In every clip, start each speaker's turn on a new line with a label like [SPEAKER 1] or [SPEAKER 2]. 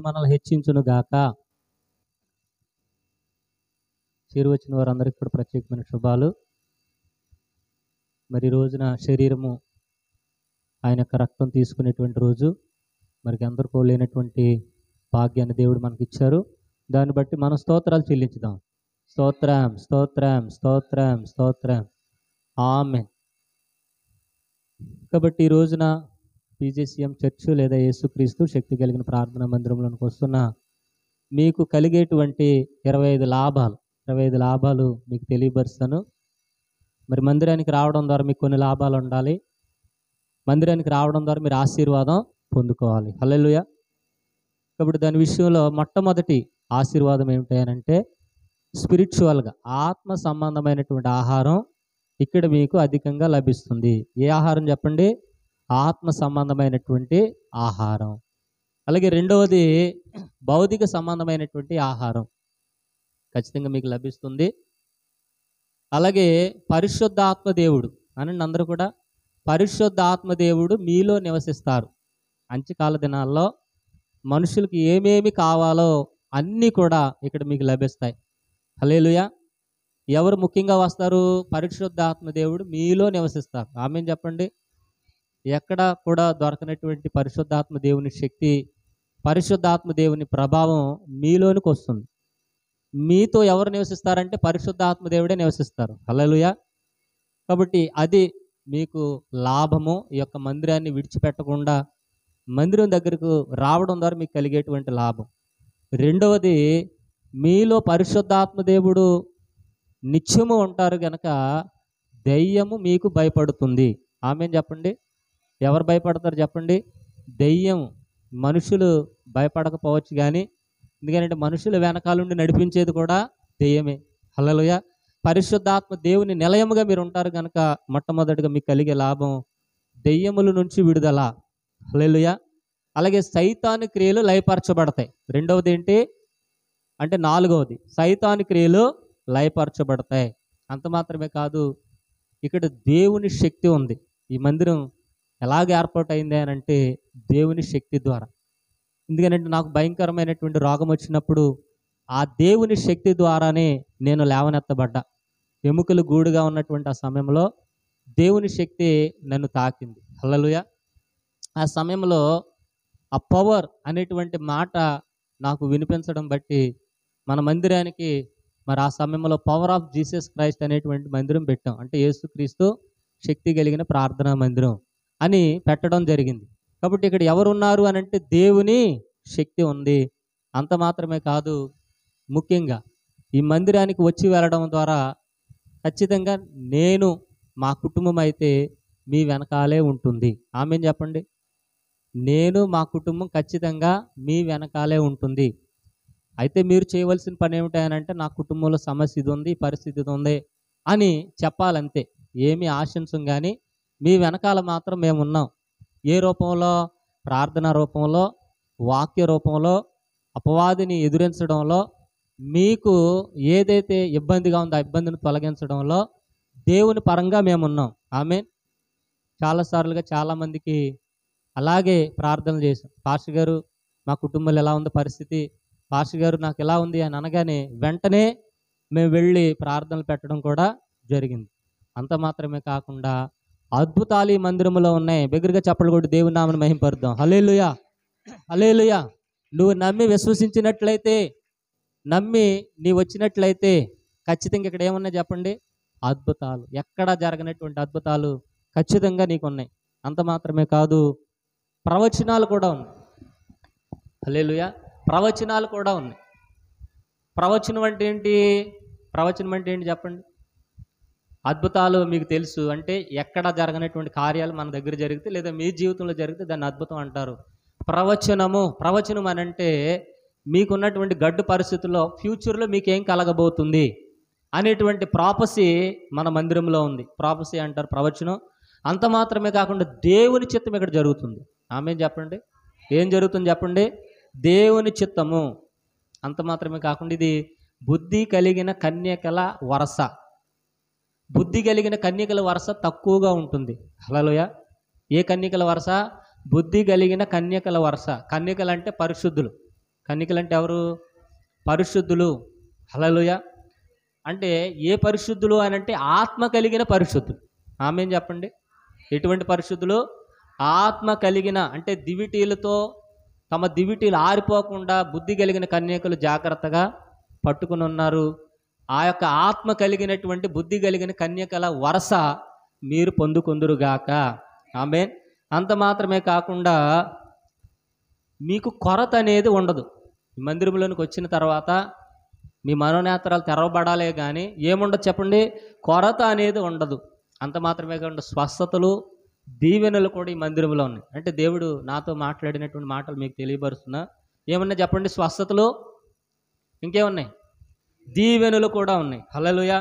[SPEAKER 1] మనల్ని హెచ్చించును గాక. చేరువచ్చిన వారందరికీ కూడా ప్రత్యేకమైన శుభాలు. మరి రోజున శరీరము ఆయన యొక్క రక్తం తీసుకునేటువంటి రోజు. మరి అందరికీ లేనటువంటి భాగ్యాన్ని దేవుడు మనకి ఇచ్చారు. దాన్ని బట్టి మనం స్తోత్రాలు చెల్లించుదాం. స్తోత్రం స్తోత్రం స్తోత్రం స్తోత్రం. ఆమేన్. కాబట్టి ఈ రోజున పీజేసీఎం చర్చ్ లేదా యేసుక్రీస్తు శక్తి కలిగిన ప్రార్థనా మందిరంలోకి వస్తున్న మీకు కలిగేటువంటి 25 లాభాలు మీకు తెలియపరుస్తాను. మరి మందిరానికి రావడం ద్వారా మీకు కొన్ని లాభాలు ఉండాలి. మందిరానికి రావడం ద్వారా మీరు ఆశీర్వాదం పొందుకోవాలి. హల్లెలూయా. కాబట్టి దాని విషయంలో మొట్టమొదటి ఆశీర్వాదం ఏమిటంటే స్పిరిచువల్గా ఆత్మ సంబంధమైనటువంటి ఆహారం ఇక్కడ మీకు అధికంగా లభిస్తుంది. ఏ ఆహారం చెప్పండి? ఆత్మ సంబంధమైనటువంటి ఆహారం. అలాగే రెండవది భౌతిక సంబంధమైనటువంటి ఆహారం ఖచ్చితంగా మీకు లభిస్తుంది. అలాగే పరిశుద్ధ ఆత్మదేవుడు అనండి అందరూ కూడా. పరిశుద్ధ ఆత్మదేవుడు మీలో నివసిస్తారు. అంత్యకాల దినాల్లో మనుషులకి ఏమేమి కావాలో అన్నీ కూడా ఇక్కడ మీకు లభిస్తాయి. హల్లెలూయా. ఎవరు ముఖ్యంగా వస్తారు? పరిశుద్ధ ఆత్మదేవుడు మీలో నివసిస్తారు. ఆమేన్ చెప్పండి. ఎక్కడ కూడా దొరకనటువంటి పరిశుద్ధాత్మ దేవుని శక్తి, పరిశుద్ధాత్మ దేవుని ప్రభావం మీలోనికి వస్తుంది. మీతో ఎవరు నివసిస్తారంటే పరిశుద్ధాత్మ దేవుడే నివసిస్తారు. హల్లెలూయా. కాబట్టి అది మీకు లాభము. ఈ యొక్క మందిరాన్ని విడిచిపెట్టకుండా మందిరం దగ్గరకు రావడం ద్వారా మీకు కలిగేటువంటి లాభం. రెండవది, మీలో పరిశుద్ధాత్మ దేవుడు నిత్యము ఉంటారు గనక దెయ్యము మీకు భయపడుతుంది. ఆమేన్ చెప్పండి. ఎవరు భయపడతారు చెప్పండి? దెయ్యం. మనుషులు భయపడకపోవచ్చు కానీ, ఎందుకంటే మనుషులు వెనకాలండి నడిపించేది కూడా దెయ్యమే. హల్లెలూయా. పరిశుద్ధాత్మ దేవుని నిలయముగా మీరు ఉంటారు కనుక మొట్టమొదటిగా మీకు కలిగే లాభం దెయ్యముల నుంచి విడుదల. హల్లెలూయా. అలాగే సైతాను క్రియలు లయపరచబడతాయి. రెండవది ఏంటి అంటే నాలుగవది సైతాను క్రియలు లయపరచబడతాయి. అంత మాత్రమే కాదు, ఇక్కడ దేవుని శక్తి ఉంది. ఈ మందిరం ఎలాగ ఏర్పాటైంది అని అంటే దేవుని శక్తి ద్వారా. ఎందుకంటే నాకు భయంకరమైనటువంటి రోగం వచ్చినప్పుడు ఆ దేవుని శక్తి ద్వారానే నేను లేవనెత్తబడ్డా. ఎముకలు గూడుగా ఉన్నటువంటి ఆ సమయంలో దేవుని శక్తి నన్ను తాకింది. హల్లెలూయా. ఆ సమయంలో ఆ పవర్ అనేటువంటి మాట నాకు వినిపించడం బట్టి మన మందిరానికి మరి ఆ సమయంలో పవర్ ఆఫ్ జీసస్ క్రైస్ట్ అనేటువంటి మందిరం పెట్టాం. అంటే యేసుక్రీస్తు శక్తి కలిగిన ప్రార్థనా మందిరం అని పెట్టడం జరిగింది. కాబట్టి ఇక్కడ ఎవరున్నారు అని అంటే దేవుని శక్తి ఉంది. అంత మాత్రమే కాదు, ముఖ్యంగా ఈ మందిరానికి వచ్చి వెళ్ళడం ద్వారా ఖచ్చితంగా నేను మా కుటుంబం అయితే మీ వెనకాలే ఉంటుంది. ఆమేన్ చెప్పండి. నేను మా కుటుంబం ఖచ్చితంగా మీ వెనకాలే ఉంటుంది. అయితే మీరు చేయవలసిన పని ఏమిటంటే నా కుటుంబంలో సమస్య ఇది ఉంది, పరిస్థితి ఇది ఉంది అని చెప్పాలంతే. ఏమీ ఆశించం కానీ మీ వెనకాల మాత్రం మేము ఉన్నాం. ఏ రూపంలో? ప్రార్థన రూపంలో, వాక్య రూపంలో, అపవాదిని ఎదురించడంలో, మీకు ఏదైతే ఇబ్బందిగా ఉందో ఆ ఇబ్బందిని తొలగించడంలో దేవుని పరంగా మేమున్నాం. ఆమేన్. చాలాసార్లుగా చాలామందికి అలాగే ప్రార్థనలు చేశాం. పాస్టర్ గారు మా కుటుంబంలో ఎలా ఉంది పరిస్థితి, పాస్టర్ గారు నాకు ఎలా ఉంది అని అనగానే వెంటనే మేము వెళ్ళి ప్రార్థనలు పెట్టడం కూడా జరిగింది. అంత మాత్రమే కాకుండా అద్భుతాలు ఈ మందిరంలో ఉన్నాయి. బిగ్గరగా చప్పట్లు కొట్టి దేవుని నామమును మహింపరుద్దాం. హల్లెలూయా. హల్లెలూయా. నువ్వు నమ్మి విశ్వసించినట్లయితే, నమ్మి నీ వచ్చినట్లయితే ఖచ్చితంగా ఇక్కడ ఏమున్నాయి చెప్పండి? అద్భుతాలు. ఎక్కడ జరగనటువంటి అద్భుతాలు ఖచ్చితంగా నీకు ఉన్నాయి. అంత మాత్రమే కాదు, ప్రవచనాలు కూడా ఉన్నాయి. హల్లెలూయా. ప్రవచనాలు కూడా ఉన్నాయి. ప్రవచనం అంటే ఏంటి? ప్రవచనం అంటే ఏంటి చెప్పండి? అద్భుతాలు మీకు తెలుసు. అంటే ఎక్కడ జరగనటువంటి కార్యాలు మన దగ్గర జరిగితే లేదా మీ జీవితంలో జరిగితే దాన్ని అద్భుతం అంటారు. ప్రవచనం అని అంటే మీకున్నటువంటి గడ్డు పరిస్థితుల్లో ఫ్యూచర్లో మీకేం కలగబోతుంది అనేటువంటి ప్రాపసీ మన మందిరంలో ఉంది. ప్రాపసీ అంటారు ప్రవచనం. అంత మాత్రమే కాకుండా దేవుని చిత్తం ఇక్కడ జరుగుతుంది. ఆమేన్ చెప్పండి. ఏం జరుగుతుంది చెప్పండి? దేవుని చిత్తము. అంత మాత్రమే కాకుండా ఇది బుద్ధి కలిగిన కన్యకల వరస. బుద్ధి కలిగిన కన్యకల వరస తక్కువగా ఉంటుంది. హల్లెలూయా. ఏ కన్యకల వరస? బుద్ధి కలిగిన కన్యకల వరస. కన్యకలు అంటే పరిశుద్ధులు. కన్యకలు అంటే ఎవరు? పరిశుద్ధులు. హల్లెలూయా. అంటే ఏ పరిశుద్ధులు అని అంటే ఆత్మ కలిగిన పరిశుద్ధులు. ఆమేన్ చెప్పండి. ఎటువంటి పరిశుద్ధులు? ఆత్మ కలిగిన, అంటే దివిటీలతో తమ దివిటీలు ఆరిపోకుండా బుద్ధి కలిగిన కన్యకలు జాగ్రత్తగా పట్టుకుని ఉన్నారు. ఆ యొక్క ఆత్మ కలిగినటువంటి బుద్ధి కలిగిన కన్యకల వరస మీరు పొందుకొందురుగాక. ఆమేన్. అంత మాత్రమే కాకుండా మీకు కొరత అనేది ఉండదు. మందిరంలోనికి వచ్చిన తర్వాత మీ మనోనేత్రాలు తెరవబడాలే కానీ ఏముండదు చెప్పండి? కొరత అనేది ఉండదు. అంత మాత్రమే కాకుండా స్వస్థతలు, దీవెనలు కూడా ఈ మందిరంలో ఉన్నాయి. అంటే దేవుడు నాతో మాట్లాడినటువంటి మాటలు మీకు తెలియపరుస్తున్నా. ఏమన్నా చెప్పండి? స్వస్థతలు, ఇంకేమున్నాయి? దీవెనలు కూడా ఉన్నాయి. హల్లెలూయా.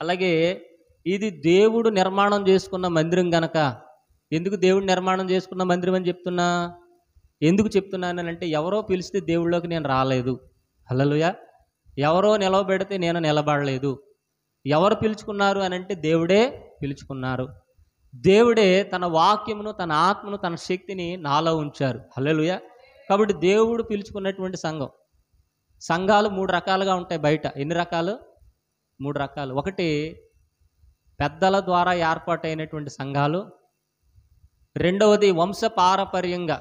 [SPEAKER 1] అలాగే ఇది దేవుడు నిర్మాణం చేసుకున్న మందిరం గనక, ఎందుకు దేవుడు నిర్మాణం చేసుకున్న మందిరం అని చెప్తున్నా? ఎందుకు చెప్తున్నానంటే ఎవరో పిలిస్తే దేవుళ్ళలోకి నేను రాలేదు. హల్లెలూయా. ఎవరో నిలవబెడితే నేను నిలబడలేదు. ఎవరు పిలుచుకున్నారు అని అంటే దేవుడే పిలుచుకున్నారు. దేవుడే తన వాక్యమును, తన ఆత్మను, తన శక్తిని నాలో ఉంచారు. హల్లెలూయా. కాబట్టి దేవుడు పిలుచుకున్నటువంటి సంఘం. సంఘాలు 3 రకాలుగా ఉంటాయి బయట. ఎన్ని రకాలు? 3 రకాలు. ఒకటి పెద్దల ద్వారా ఏర్పాటైనటువంటి సంఘాలు. రెండవది వంశపారపర్యంగా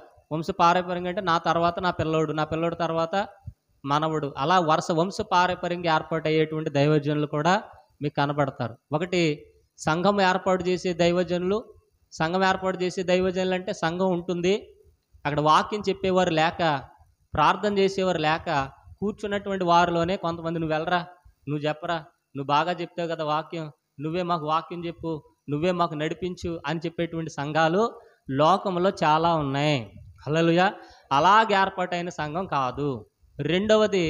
[SPEAKER 1] అంటే నా తర్వాత నా పిల్లోడు, నా పిల్లోడు తర్వాత మనవడు, అలా వరుస వంశపారపర్యంగా ఏర్పాటయ్యేటువంటి దైవజనులు కూడా మీకు కనబడతారు. ఒకటి సంఘం ఏర్పాటు చేసే దైవజనులు. సంఘం ఏర్పాటు చేసే దైవజనులు అంటే సంఘం ఉంటుంది, అక్కడ వాక్యం చెప్పేవారు లేక, ప్రార్థన చేసేవారు లేక, కూర్చున్నటువంటి వారిలోనే కొంతమంది నువ్వు వెళ్ళరా, నువ్వు చెప్పరా, నువ్వు బాగా చెప్తావు కదా వాక్యం, నువ్వే మాకు వాక్యం చెప్పు, నువ్వే మాకు నడిపించు అని చెప్పేటువంటి సంఘాలు లోకంలో చాలా ఉన్నాయి. హల్లెలూయా. అలాగే ఏర్పాటైన సంఘం కాదు. రెండవది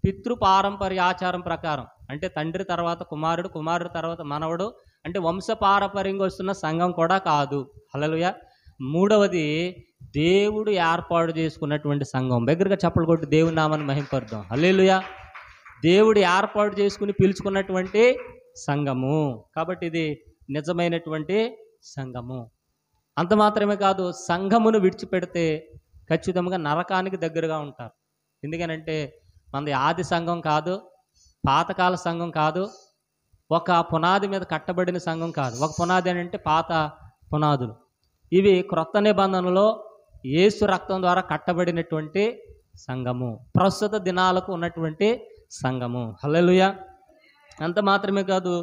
[SPEAKER 1] పితృపారంపర్య ఆచారం ప్రకారం, అంటే తండ్రి తర్వాత కుమారుడు, కుమారుడు తర్వాత మనవడు, అంటే వంశపారపర్యంగా వస్తున్న సంఘం కూడా కాదు. హల్లెలూయా. మూడవది దేవుడు ఏర్పాటు చేసుకున్నటువంటి సంఘం. దగ్గరగా చప్పలు కొట్టి దేవుని నామాన్ని మహింపరుద్దాం. హల్లెలూయా. దేవుడు ఏర్పాటు చేసుకుని పిలుచుకున్నటువంటి సంఘము. కాబట్టి ఇది నిజమైనటువంటి సంఘము. అంత మాత్రమే కాదు, సంఘమును విడిచిపెడితే ఖచ్చితంగా నరకానికి దగ్గరగా ఉంటారు. ఎందుకనంటే మనది ఆది సంఘం కాదు, పాతకాల సంఘం కాదు, ఒక పునాది మీద కట్టబడిన సంఘం కాదు. ఒక పునాది అంటే పాత పునాదులు. ఇవి క్రొత్త నిబంధనలో యేసు రక్తం ద్వారా కట్టబడినటువంటి సంఘము, ప్రస్తుత దినాలకు ఉన్నటువంటి సంఘము. హల్లెలూయా. అంత మాత్రమే కాదు,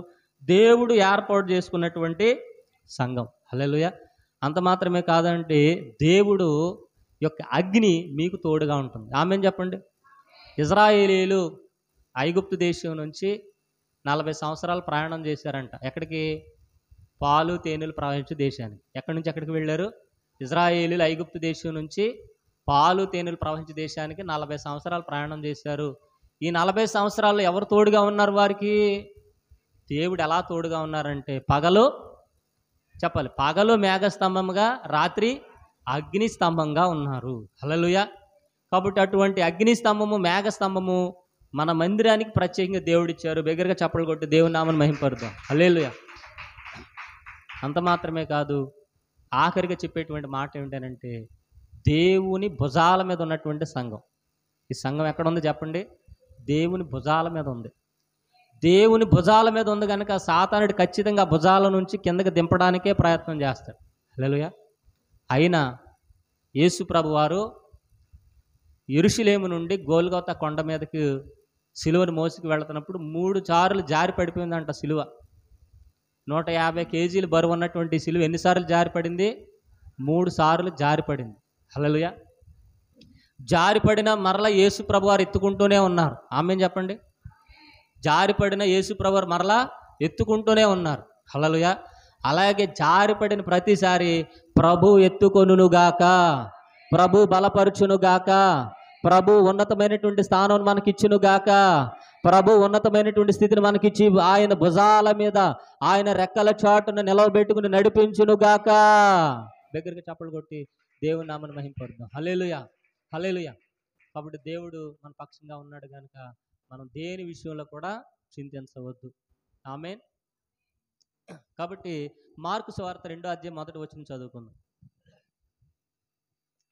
[SPEAKER 1] దేవుడు ఏర్పాటు చేసుకున్నటువంటి సంఘం. హల్లెలూయా. అంత మాత్రమే కాదంటే దేవుడు యొక్క అగ్ని మీకు తోడుగా ఉంటుంది. ఆమేన్ చెప్పండి. ఇజ్రాయేలీలు ఐగుప్తు దేశం నుంచి 40 సంవత్సరాలు ప్రయాణం చేశారంట. ఎక్కడికి? పాలు తేనెలు ప్రవహించే దేశానికి. ఎక్కడి నుంచి ఎక్కడికి వెళ్ళారు? ఇజ్రాయేలీలు ఐగుప్తు దేశం నుంచి పాలు తేనెలు ప్రవహించే దేశానికి 40 సంవత్సరాలు ప్రయాణం చేశారు. ఈ 40 సంవత్సరాల్లో ఎవరు తోడుగా ఉన్నారు వారికి? దేవుడు ఎలా తోడుగా ఉన్నారంటే పగలు, చెప్పాలి, పగలు మేఘస్తంభంగా, రాత్రి అగ్ని స్తంభంగా ఉన్నారు. హల్లెలూయా. కాబట్టి అటువంటి అగ్ని స్తంభము, మేఘస్తంభము మన మందిరానికి ప్రత్యేకంగా దేవుడిచ్చారు. దగ్గరగా చప్పలు కొట్టి దేవుని నామమును మహింపరుద్దాం. హల్లెలూయా. అంత మాత్రమే కాదు, ఆఖరిగా చెప్పేటువంటి మాట ఏమిటంటే దేవుని భుజాల మీద ఉన్నటువంటి సంఘం. ఈ సంఘం ఎక్కడ ఉంది చెప్పండి? దేవుని భుజాల మీద ఉంది. దేవుని భుజాల మీద ఉంది కనుక సాతానుడు ఖచ్చితంగా భుజాల నుంచి కిందకి దింపడానికే ప్రయత్నం చేస్తాడు. హల్లెలూయా. అయినా యేసు ప్రభు వారు యెరూషలేము నుండి గోల్గోతా కొండ మీదకి సిలువను మోసుకు వెళుతున్నప్పుడు 3 సార్లు జారి పడిపోయిందంట సిలువ. 150 కేజీలు బరువు ఉన్నటువంటి సిలువ ఎన్నిసార్లు జారి పడింది? 3 సార్లు జారి పడింది. హల్లెలూయా. జారి పడిన మరలా యేసు ప్రభు వారు ఎత్తుకుంటూనే ఉన్నారు. ఆమేన్ చెప్పండి. జారిపడిన యేసు ప్రభు వారు మరలా ఎత్తుకుంటూనే ఉన్నారు. హల్లెలూయా. అలాగే జారిపడిన ప్రతిసారి ప్రభు ఎత్తుకొనుగాక, ప్రభు బలపరుచునుగాక, ప్రభు ఉన్నతమైనటువంటి స్థానం మనకిచ్చునుగాక, ప్రభు ఉన్నతమైనటువంటి స్థితిని మనకిచ్చి ఆయన భుజాల మీద, ఆయన రెక్కల చాటును నిలవబెట్టుకుని నడిపించునుగాక. దగ్గరికి చప్పలు కొట్టి దేవుని నామమును మహింపరుద్దాం. హల్లెలూయా. హల్లెలూయా. కాబట్టి దేవుడు మన పక్షంగా ఉన్నాడు కనుక మనం దేని విషయంలో కూడా చింతించవద్దు. ఆమేన్. కాబట్టి మార్కు సువార్త 2వ అధ్యాయం 1వ వచనం చదువుకుందాం.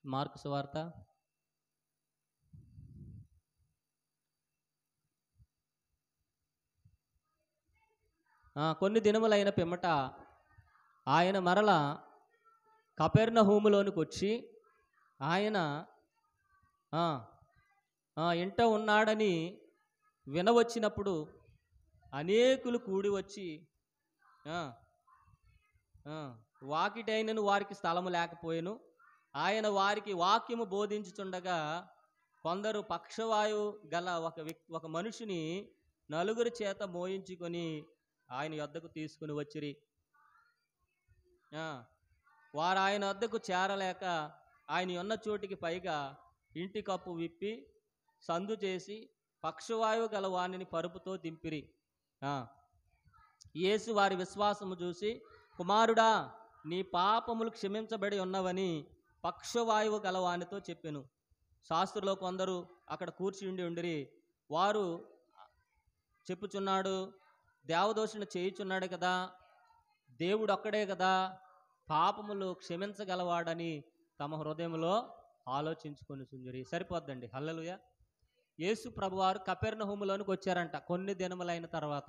[SPEAKER 1] మార్కు సువార్త కొన్ని దినములైన పిమ్మట ఆయన మరల కపెర్నహూములోనికి వచ్చి ఆయన ఇంట ఉన్నాడని వినవచ్చినప్పుడు అనేకులు కూడి వచ్చి వాకిటైనను వారికి స్థలము లేకపోయెను. ఆయన వారికి వాక్యము బోధించుచుండగా కొందరు పక్షవాయువు గల ఒక మనిషిని 4 చేత మోయించుకొని ఆయన యొద్దకు తీసుకుని వచ్చిరి. వారు ఆయన వద్దకు చేరలేక ఆయన ఉన్న చోటికి పైగా ఇంటి కప్పు విప్పి సందు చేసి పక్షవాయువు గల వాణిని పరుపుతో దింపిరి. యేసు వారి విశ్వాసము చూసి, కుమారుడా, నీ పాపములు క్షమించబడి ఉన్నవని పక్షవాయువు గల వానితో చెప్పెను. శాస్త్రులో కొందరు అక్కడ కూర్చుండి ఉండిరి. వారు చెప్పుచున్నాడు, దేవదోషణ చేయుచున్నాడు కదా, దేవుడు ఒక్కడే కదా పాపములు క్షమించగలవాడని తమ హృదయంలో ఆలోచించుకొని చుంజరి. సరిపోద్దండి. హల్లెలూయా. యేసు ప్రభువారు కపెర్నహూములోనికి వచ్చారంట కొన్ని దినములైన తర్వాత.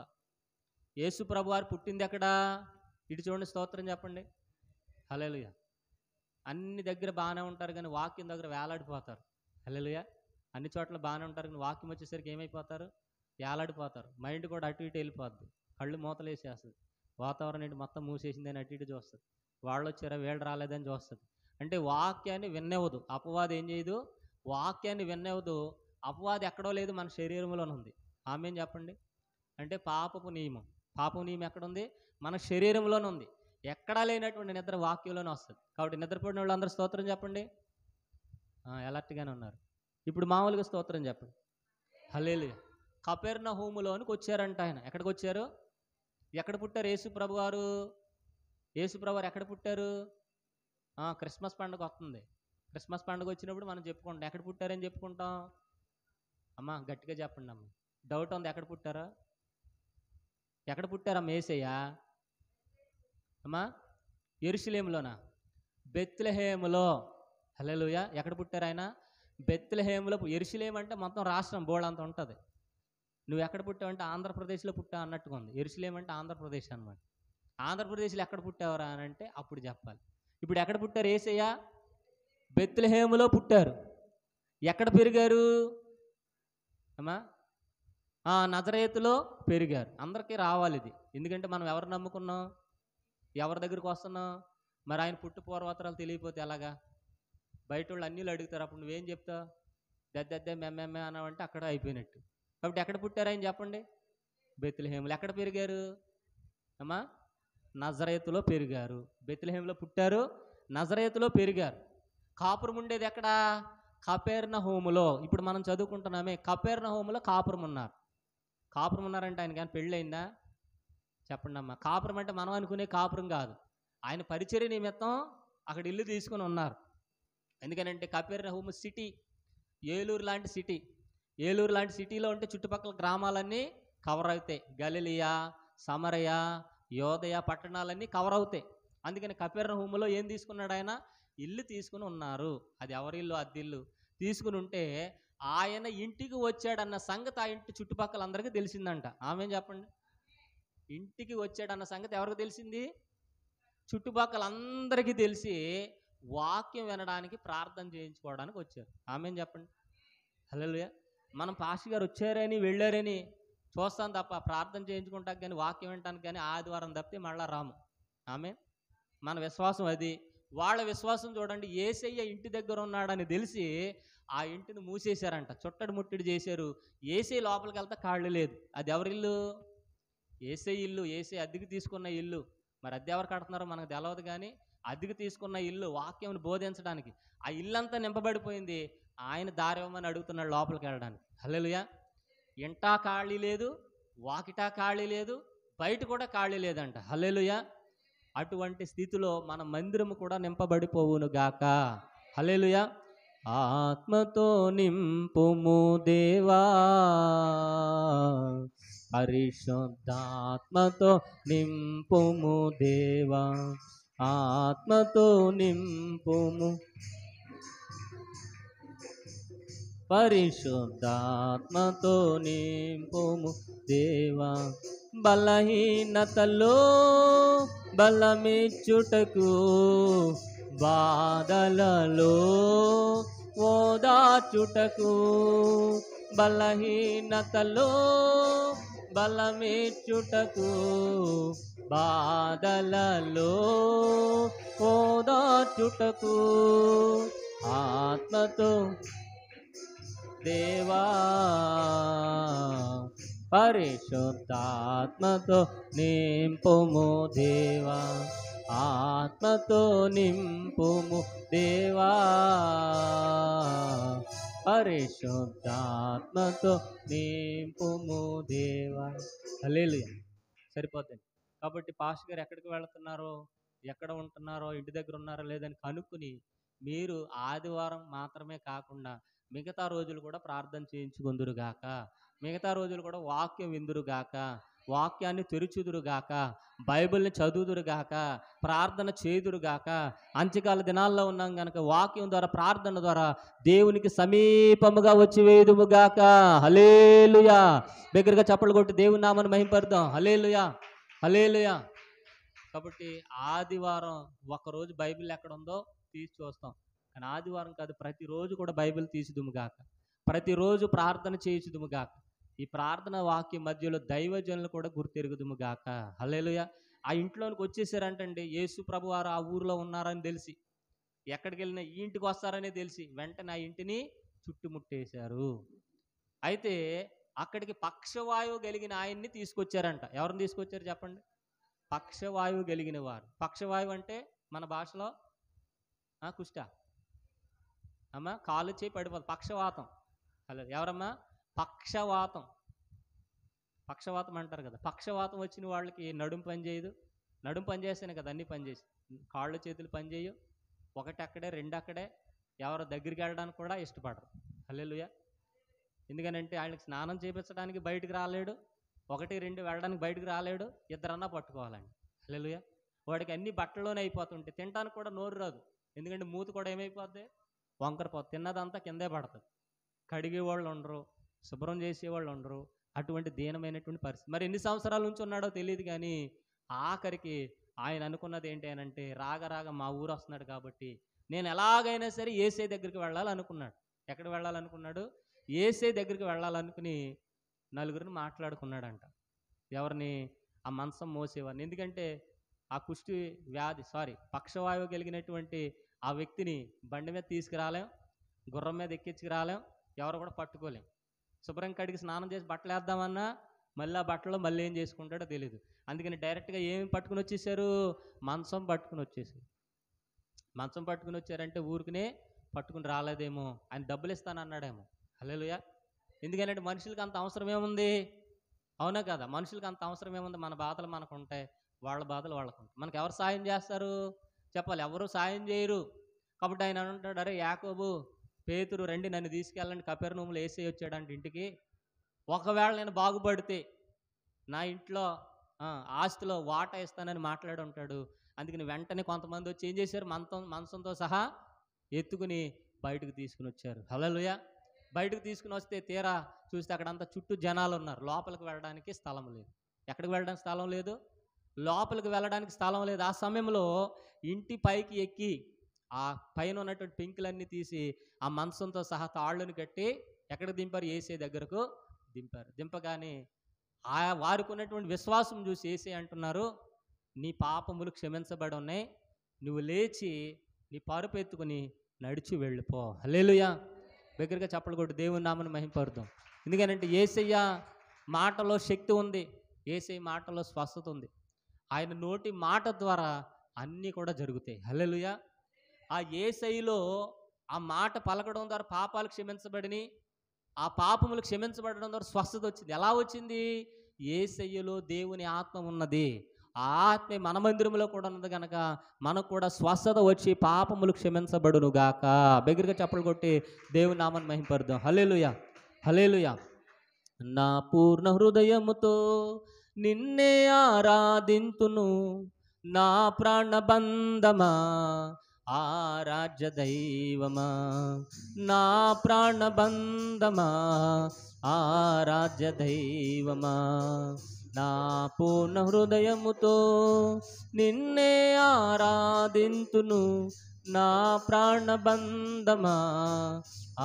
[SPEAKER 1] యేసు ప్రభువారు పుట్టింది ఎక్కడా? ఇటు చూడండి, స్తోత్రం చెప్పండి. హల్లెలూయా. అన్ని దగ్గర బాగానే ఉంటారు కానీ వాక్యం దగ్గర వేలాడిపోతారు. హల్లెలూయా. అన్ని చోట్ల బాగానే ఉంటారు కానీ వాక్యం వచ్చేసరికి ఏమైపోతారు? వేలాడిపోతారు. మైండ్ కూడా అటు ఇటు వెళ్ళిపోద్ది. కళ్ళు మూతలేసేస్తుంది. వాతావరణం ఏంటి మొత్తం మూసేసిందని అటు ఇటు చూస్తుంది. వాళ్ళు వచ్చారా వీళ్ళు రాలేదని చూస్తుంది. అంటే వాక్యాన్ని విన్నవదు. అపవాది ఏం చేయదు? వాక్యాన్ని విన్నవదు. అపవాది ఎక్కడో లేదు, మన శరీరంలోనే ఉంది. ఆమేన్ చెప్పండి. అంటే పాపపు నియమం ఎక్కడుంది? మన శరీరంలోనే ఉంది. ఎక్కడా లేనటువంటి నిద్ర వాక్యంలోనే వస్తుంది. కాబట్టి నిద్రపోయిన వాళ్ళు అందరూ స్తోత్రం చెప్పండి. ఎలర్ట్గానే ఉన్నారు. ఇప్పుడు మామూలుగా స్తోత్రం చెప్పండి. హల్లెలూయా. కపెర్నహూములోనికి వచ్చారంట ఆయన. ఎక్కడికి వచ్చారు? ఎక్కడ పుట్టారు యేసు ప్రభువారు? యేసు ప్రభువారు ఎక్కడ పుట్టారు? క్రిస్మస్ పండుగ వస్తుంది. క్రిస్మస్ పండుగ వచ్చినప్పుడు మనం చెప్పుకుంటాం. ఎక్కడ పుట్టారని చెప్పుకుంటాం? అమ్మా గట్టిగా చెప్పండి అమ్మ. డౌట్ ఉంది. ఎక్కడ పుట్టారా? ఎక్కడ పుట్టారమ్మా యేసయ్య? అమ్మా యెరూషలేములోనా? బెత్లెహేములో. హల్లెలూయా. ఎక్కడ పుట్టారు ఆయన? బెత్లెహేములో. యెరూషలేం అంటే మొత్తం రాష్ట్రం బోళంత ఉంటుంది. నువ్వు ఎక్కడ పుట్టావంటే ఆంధ్రప్రదేశ్లో పుట్టావు అన్నట్టుగా ఉంది. యెరూషలేం అంటే ఆంధ్రప్రదేశ్ అనమాట. ఆంధ్రప్రదేశ్లో ఎక్కడ పుట్టావరా అని అంటే అప్పుడు చెప్పాలి. ఇప్పుడు ఎక్కడ పుట్టారు యేసయ్య? బెత్లెహేములో పుట్టారు. ఎక్కడ పెరిగారు అమ్మా? నజరేతులో పెరిగారు. అందరికీ రావాలి ఇది. ఎందుకంటే మనం ఎవరు నమ్ముకున్నాం? ఎవరి దగ్గరికి వస్తున్నాం? మరి ఆయన పుట్టు పూర్వోత్తరాలు తెలియకపోతే ఎలాగా? బయట వాళ్ళు అన్నిలు అడుగుతారు. అప్పుడు నువ్వేం చెప్తావు? దద్దే మెమ్మెమ్మే అన్నావంటే అక్కడ అయిపోయినట్టు. కాబట్టి ఎక్కడ పుట్టారు ఆయన చెప్పండి? బెత్లెహేములో. ఎక్కడ పెరిగారు అమ్మా? నజరేతులో పెరిగారు. బెత్లెహేములో పుట్టారు, నజరేతులో పెరిగారు. కాపురం ఉండేది ఎక్కడ? కపెర్నహూములో. ఇప్పుడు మనం చదువుకుంటున్నామే కపెర్నహూములో కాపురం ఉన్నారు. కాపురం ఉన్నారంటే ఆయన కానీ పెళ్ళయిందా? చెప్పండి అమ్మా. కాపురం అంటే మనం అనుకునే కాపురం కాదు. ఆయన పరిచర్య నిమిత్తం అక్కడ ఇల్లు తీసుకుని ఉన్నారు. ఎందుకనంటే కపెర్నహూము సిటీ, ఏలూరు లాంటి సిటీ. ఏలూరు లాంటి సిటీలో ఉంటే చుట్టుపక్కల గ్రామాలన్నీ కవర్ అవుతాయి. గలిలియా, సమరయ, యోదయ పట్టణాలన్నీ కవర్ అవుతాయి. అందుకని కపెర్నహూములో ఏం తీసుకున్నాడు ఆయన? ఇల్లు తీసుకుని ఉన్నారు. అది ఎవరిల్లు? అద్దిల్లు తీసుకుని ఉంటే ఆయన ఇంటికి వచ్చాడన్న సంగతి ఆ ఇంటి చుట్టుపక్కల అందరికీ తెలిసిందంట. ఆమేన్ చెప్పండి. ఇంటికి వచ్చాడన్న సంగతి ఎవరికి తెలిసింది? చుట్టుపక్కల అందరికీ తెలిసి వాక్యం వినడానికి ప్రార్థన చేయించుకోవడానికి వచ్చారు. ఆమేన్ చెప్పండి. హల్లెలూయా. మనం పాస్టర్ గారు వచ్చారని వెళ్ళారని చూస్తాం తప్ప ప్రార్థన చేయించుకుంటానికి కానీ వాక్యం వినటానికి కానీ ఆదివారం తప్పితే మళ్ళా రాము. ఆమేన్. మన విశ్వాసం అది. వాళ్ళ విశ్వాసం చూడండి. యేసయ్య ఇంటి దగ్గర ఉన్నాడని తెలిసి ఆ ఇంటిని మూసేశారంట. చుట్టడి ముట్టడి చేశారు. యేసయ్య లోపలికి వెళ్తే కాళ్ళు లేదు. అది ఎవరిల్లు? యేసయ్య ఇల్లు. యేసయ్య అద్దెకి తీసుకున్న ఇల్లు. మరి అద్దె ఎవరు కడుతున్నారో మనకు తెలియదు కానీ అద్దెకి తీసుకున్న ఇల్లు వాక్యంను బోధించడానికి ఆ ఇల్లంతా నింపబడిపోయింది. ఆయన దారి ఇవ్వమని అడుగుతున్నాడు లోపలికి వెళ్ళడానికి. హల్లెలూయా. ఇంటా ఖాళీ లేదు, వాకిటా ఖాళీ లేదు, బయట కూడా ఖాళీ లేదంట. హల్లెలూయా. అటువంటి స్థితిలో మన మందిరము కూడా నింపబడిపోవును గాక. హల్లెలూయా. ఆత్మతో నింపుము దేవా, పరిశుద్ధాత్మతో నింపుము దేవా, ఆత్మతో నింపుము, పరిశుద్ధాత్మతో నింపుము దేవా, బలహీనతలో బలమిచ్చుటకు, బాధలలో ఓదార్చుటకు, బలహీనతలో బలమిచ్చుటకు, బాధలలో ఓదార్చుటకు, ఆత్మతో దేవా పరిశుద్ధాత్మతో నింపుము దేవా, ఆత్మతో నింపుము దేవా, పరిశుద్ధాత్మతో నింపుము దేవా. హల్లెలూయా. సరిపోతుంది. కాబట్టి పాస్టర్ గారు ఎక్కడికి వెళుతున్నారో, ఎక్కడ ఉంటున్నారో, ఇంటి దగ్గర ఉన్నారో లేదని కనుక్కుని మీరు ఆదివారం మాత్రమే కాకుండా మిగతా రోజులు కూడా ప్రార్థన చేయించుకుందురుగాక, మిగతా రోజులు కూడా వాక్యం విందురుగాక, వాక్యాన్ని తెరుచుదురుగాక, బైబిల్ని చదువుదురుగాక, ప్రార్థన చేదురుగాక. అంత్యకాల దినాల్లో ఉన్నాం కనుక వాక్యం ద్వారా, ప్రార్థన ద్వారా దేవునికి సమీపముగా వచ్చి వేదుముగాక. హల్లెలూయా. దగ్గరగా చప్పట్లు కొట్టి దేవుని నామమును మహిమపరుద్దాం. హల్లెలూయా, హల్లెలూయా. కాబట్టి ఆదివారం ఒకరోజు బైబిల్ ఎక్కడ ఉందో తీసి చూస్తాం, కానీ ఆదివారం కాదు, ప్రతిరోజు కూడా బైబిల్ తీసిదుముగాక, ప్రతిరోజు ప్రార్థన చేయుచుదుముగాక. ఈ ప్రార్థన వాక్యం మధ్యలో దైవజనులు కూడా గుర్తెరుగుదుముగాక. హల్లెలూయా. ఆ ఇంట్లోనికి వచ్చేసారంటండి, యేసు ప్రభు వారు ఆ ఊరిలో ఉన్నారని తెలిసి, ఎక్కడికి వెళ్ళినా ఈ ఇంటికి వస్తారని తెలిసి వెంటనే ఆ ఇంటిని చుట్టుముట్టేశారు. అయితే అక్కడికి పక్షవాయువు కలిగిన ఆయన్ని తీసుకొచ్చారంట. ఎవరిని తీసుకొచ్చారు చెప్పండి? పక్షవాయువు కలిగిన వారు. పక్షవాయువు అంటే మన భాషలో కుష్ట అమ్మా, కాలు చేయి పడిపోతుంది, పక్షవాతం. హలో, ఎవరమ్మా? పక్షవాతం. పక్షవాతం అంటారు కదా. పక్షవాతం వచ్చిన వాళ్ళకి నడుము పని చేయదు. నడుము పని చేస్తేనే కదా అన్నీ పని చేసి, కాళ్ళు చేతులు పని చేయవు, ఒకటి అక్కడే రెండు అక్కడే, ఎవరు దగ్గరికి వెళ్ళడానికి కూడా ఇష్టపడరు. హల్లెలూయా. ఎందుకనంటే ఆయనకి స్నానం చేయించడానికి బయటికి రాలేడు, ఒకటి రెండు వెళ్ళడానికి బయటకు రాలేడు, ఇద్దరన్నా పట్టుకోవాలండి. హల్లెలూయా. వాడికి అన్ని బట్టల్లోనే అయిపోతుంటాయి, తినడానికి కూడా నోరు రాదు. ఎందుకంటే మూతి కూడా ఏమైపోద్ది? వంకరపోతుంది, తిన్నదంతా కిందే పడుతుంది. కడిగే వాళ్ళు ఉండరు, శుభ్రం చేసేవాళ్ళు ఉండరు. అటువంటి దీనమైనటువంటి పరిస్థితి. మరి ఎన్ని సంవత్సరాల నుంచి ఉన్నాడో తెలియదు, కానీ ఆఖరికి ఆయన అనుకున్నది ఏంటి అంటే, రాగ మా ఊరు వస్తున్నాడు కాబట్టి నేను ఎలాగైనా సరే యేసే దగ్గరికి వెళ్ళాలనుకున్నాడు. ఎక్కడికి వెళ్ళాలనుకున్నాడు? యేసే దగ్గరికి వెళ్ళాలనుకుని నలుగురిని మాట్లాడుకున్నాడంట. ఎవరిని? ఆ మంచం మోసేవారిని. ఎందుకంటే ఆ కుష్టి వ్యాధి పక్షవాయువు కలిగినటువంటి ఆ వ్యక్తిని బండి మీద తీసుకురాలేం, గుర్రం మీద ఎక్కించుకురాలేం, ఎవరు కూడా పట్టుకోలేం. శుభ్రం కడిగి స్నానం చేసి బట్టలు వేద్దామన్నా మళ్ళీ ఆ బట్టలో మళ్ళీ ఏం చేసుకుంటాడో తెలియదు. అందుకని డైరెక్ట్గా ఏమి పట్టుకుని వచ్చేసారు? మంచం పట్టుకుని వచ్చేసారు. మంచం పట్టుకుని వచ్చారంటే ఊరికనే పట్టుకుని రాలేదేమో, ఆయన డబ్బులు ఇస్తానన్నాడేమో. హల్లెలూయా. ఎందుకంటే మనుషులకి అంత అవసరం ఏముంది? అవునా కదా? మనుషులకి అంత అవసరం ఏముంది? మన బాధలు మనకు ఉంటాయి, వాళ్ళ బాధలు వాళ్ళకు ఉంటాయి. మనకు ఎవరు సాయం చేస్తారు చెప్పాలి? ఎవరు సాయం చేయరు. కాబట్టి ఆయన అంటాడు, అరే యాకోబు, పేతురు, రండి నన్ను తీసుకెళ్ళండి, కపెర్నహూములో యేసయ్య వచ్చాడంటే ఇంటికి. ఒకవేళ నేను బాగుపడితే నా ఇంట్లో ఆస్తిలో వాటా ఇస్తానని మాట్లాడి ఉంటాడు. అందుకని వెంటనే కొంతమంది వచ్చి ఏం చేశారు? మంచంతో సహా ఎత్తుకుని బయటకు తీసుకుని వచ్చారు. హల్లెలూయా. బయటకు తీసుకుని వస్తే తీరా చూస్తే అక్కడంతా చుట్టూ జనాలు ఉన్నారు. లోపలికి వెళ్ళడానికి స్థలం లేదు. ఎక్కడికి వెళ్ళడానికి స్థలం లేదు? లోపలికి వెళ్ళడానికి స్థలం లేదు. ఆ సమయంలో ఇంటి పైకి ఎక్కి ఆ పైన ఉన్నటువంటి పెంకులన్నీ తీసి ఆ మంచంతో సహా తాళ్ళను కట్టి ఎక్కడికి దింపారు? యేసయ్య దగ్గరకు దింపారు. దింపగానే వారికి ఉన్నటువంటి విశ్వాసం చూసి యేసయ్య అంటున్నారు, నీ పాపములు క్షమించబడి ఉన్నాయి, నువ్వు లేచి నీ పరుపు ఎత్తుకుని నడిచి వెళ్ళిపో. హల్లెలూయా. దగ్గరగా చప్పట్లు కొట్టి దేవుని నామమును మహిమపరుద్దాం. ఎందుకనంటే యేసయ్య మాటలో శక్తి ఉంది, యేసయ్య మాటలో స్వస్థత ఉంది. ఆయన నోటి మాట ద్వారా అన్నీ కూడా జరుగుతాయి. హల్లెలూయా. ఆ యేసయ్యలో ఆ మాట పలకడం ద్వారా పాపాలు క్షమించబడిని, ఆ పాపములు క్షమించబడడం ద్వారా స్వస్థత వచ్చింది. ఎలా వచ్చింది? యేసయ్యలో దేవుని ఆత్మ ఉన్నది. ఆ ఆత్మ మన మందిరంలో కూడా ఉన్నది కనుక మనకు కూడా స్వస్థత వచ్చి పాపములు క్షమించబడును గాక. దగ్గరగా చప్పట్లు కొట్టి దేవుని నామమును మహిమపరుద్దాం. హల్లెలూయా, హల్లెలూయా. నా పూర్ణ హృదయముతో నిన్నే ఆరాధింతును, నా ప్రాణబంధమా ఆరాధ్య దైవమా, నా ప్రాణబంధమా ఆరాధ్య దైవమా, నా పూర్ణ హృదయముతో నిన్నే ఆరాధింతును. నా ప్రాణబంధమా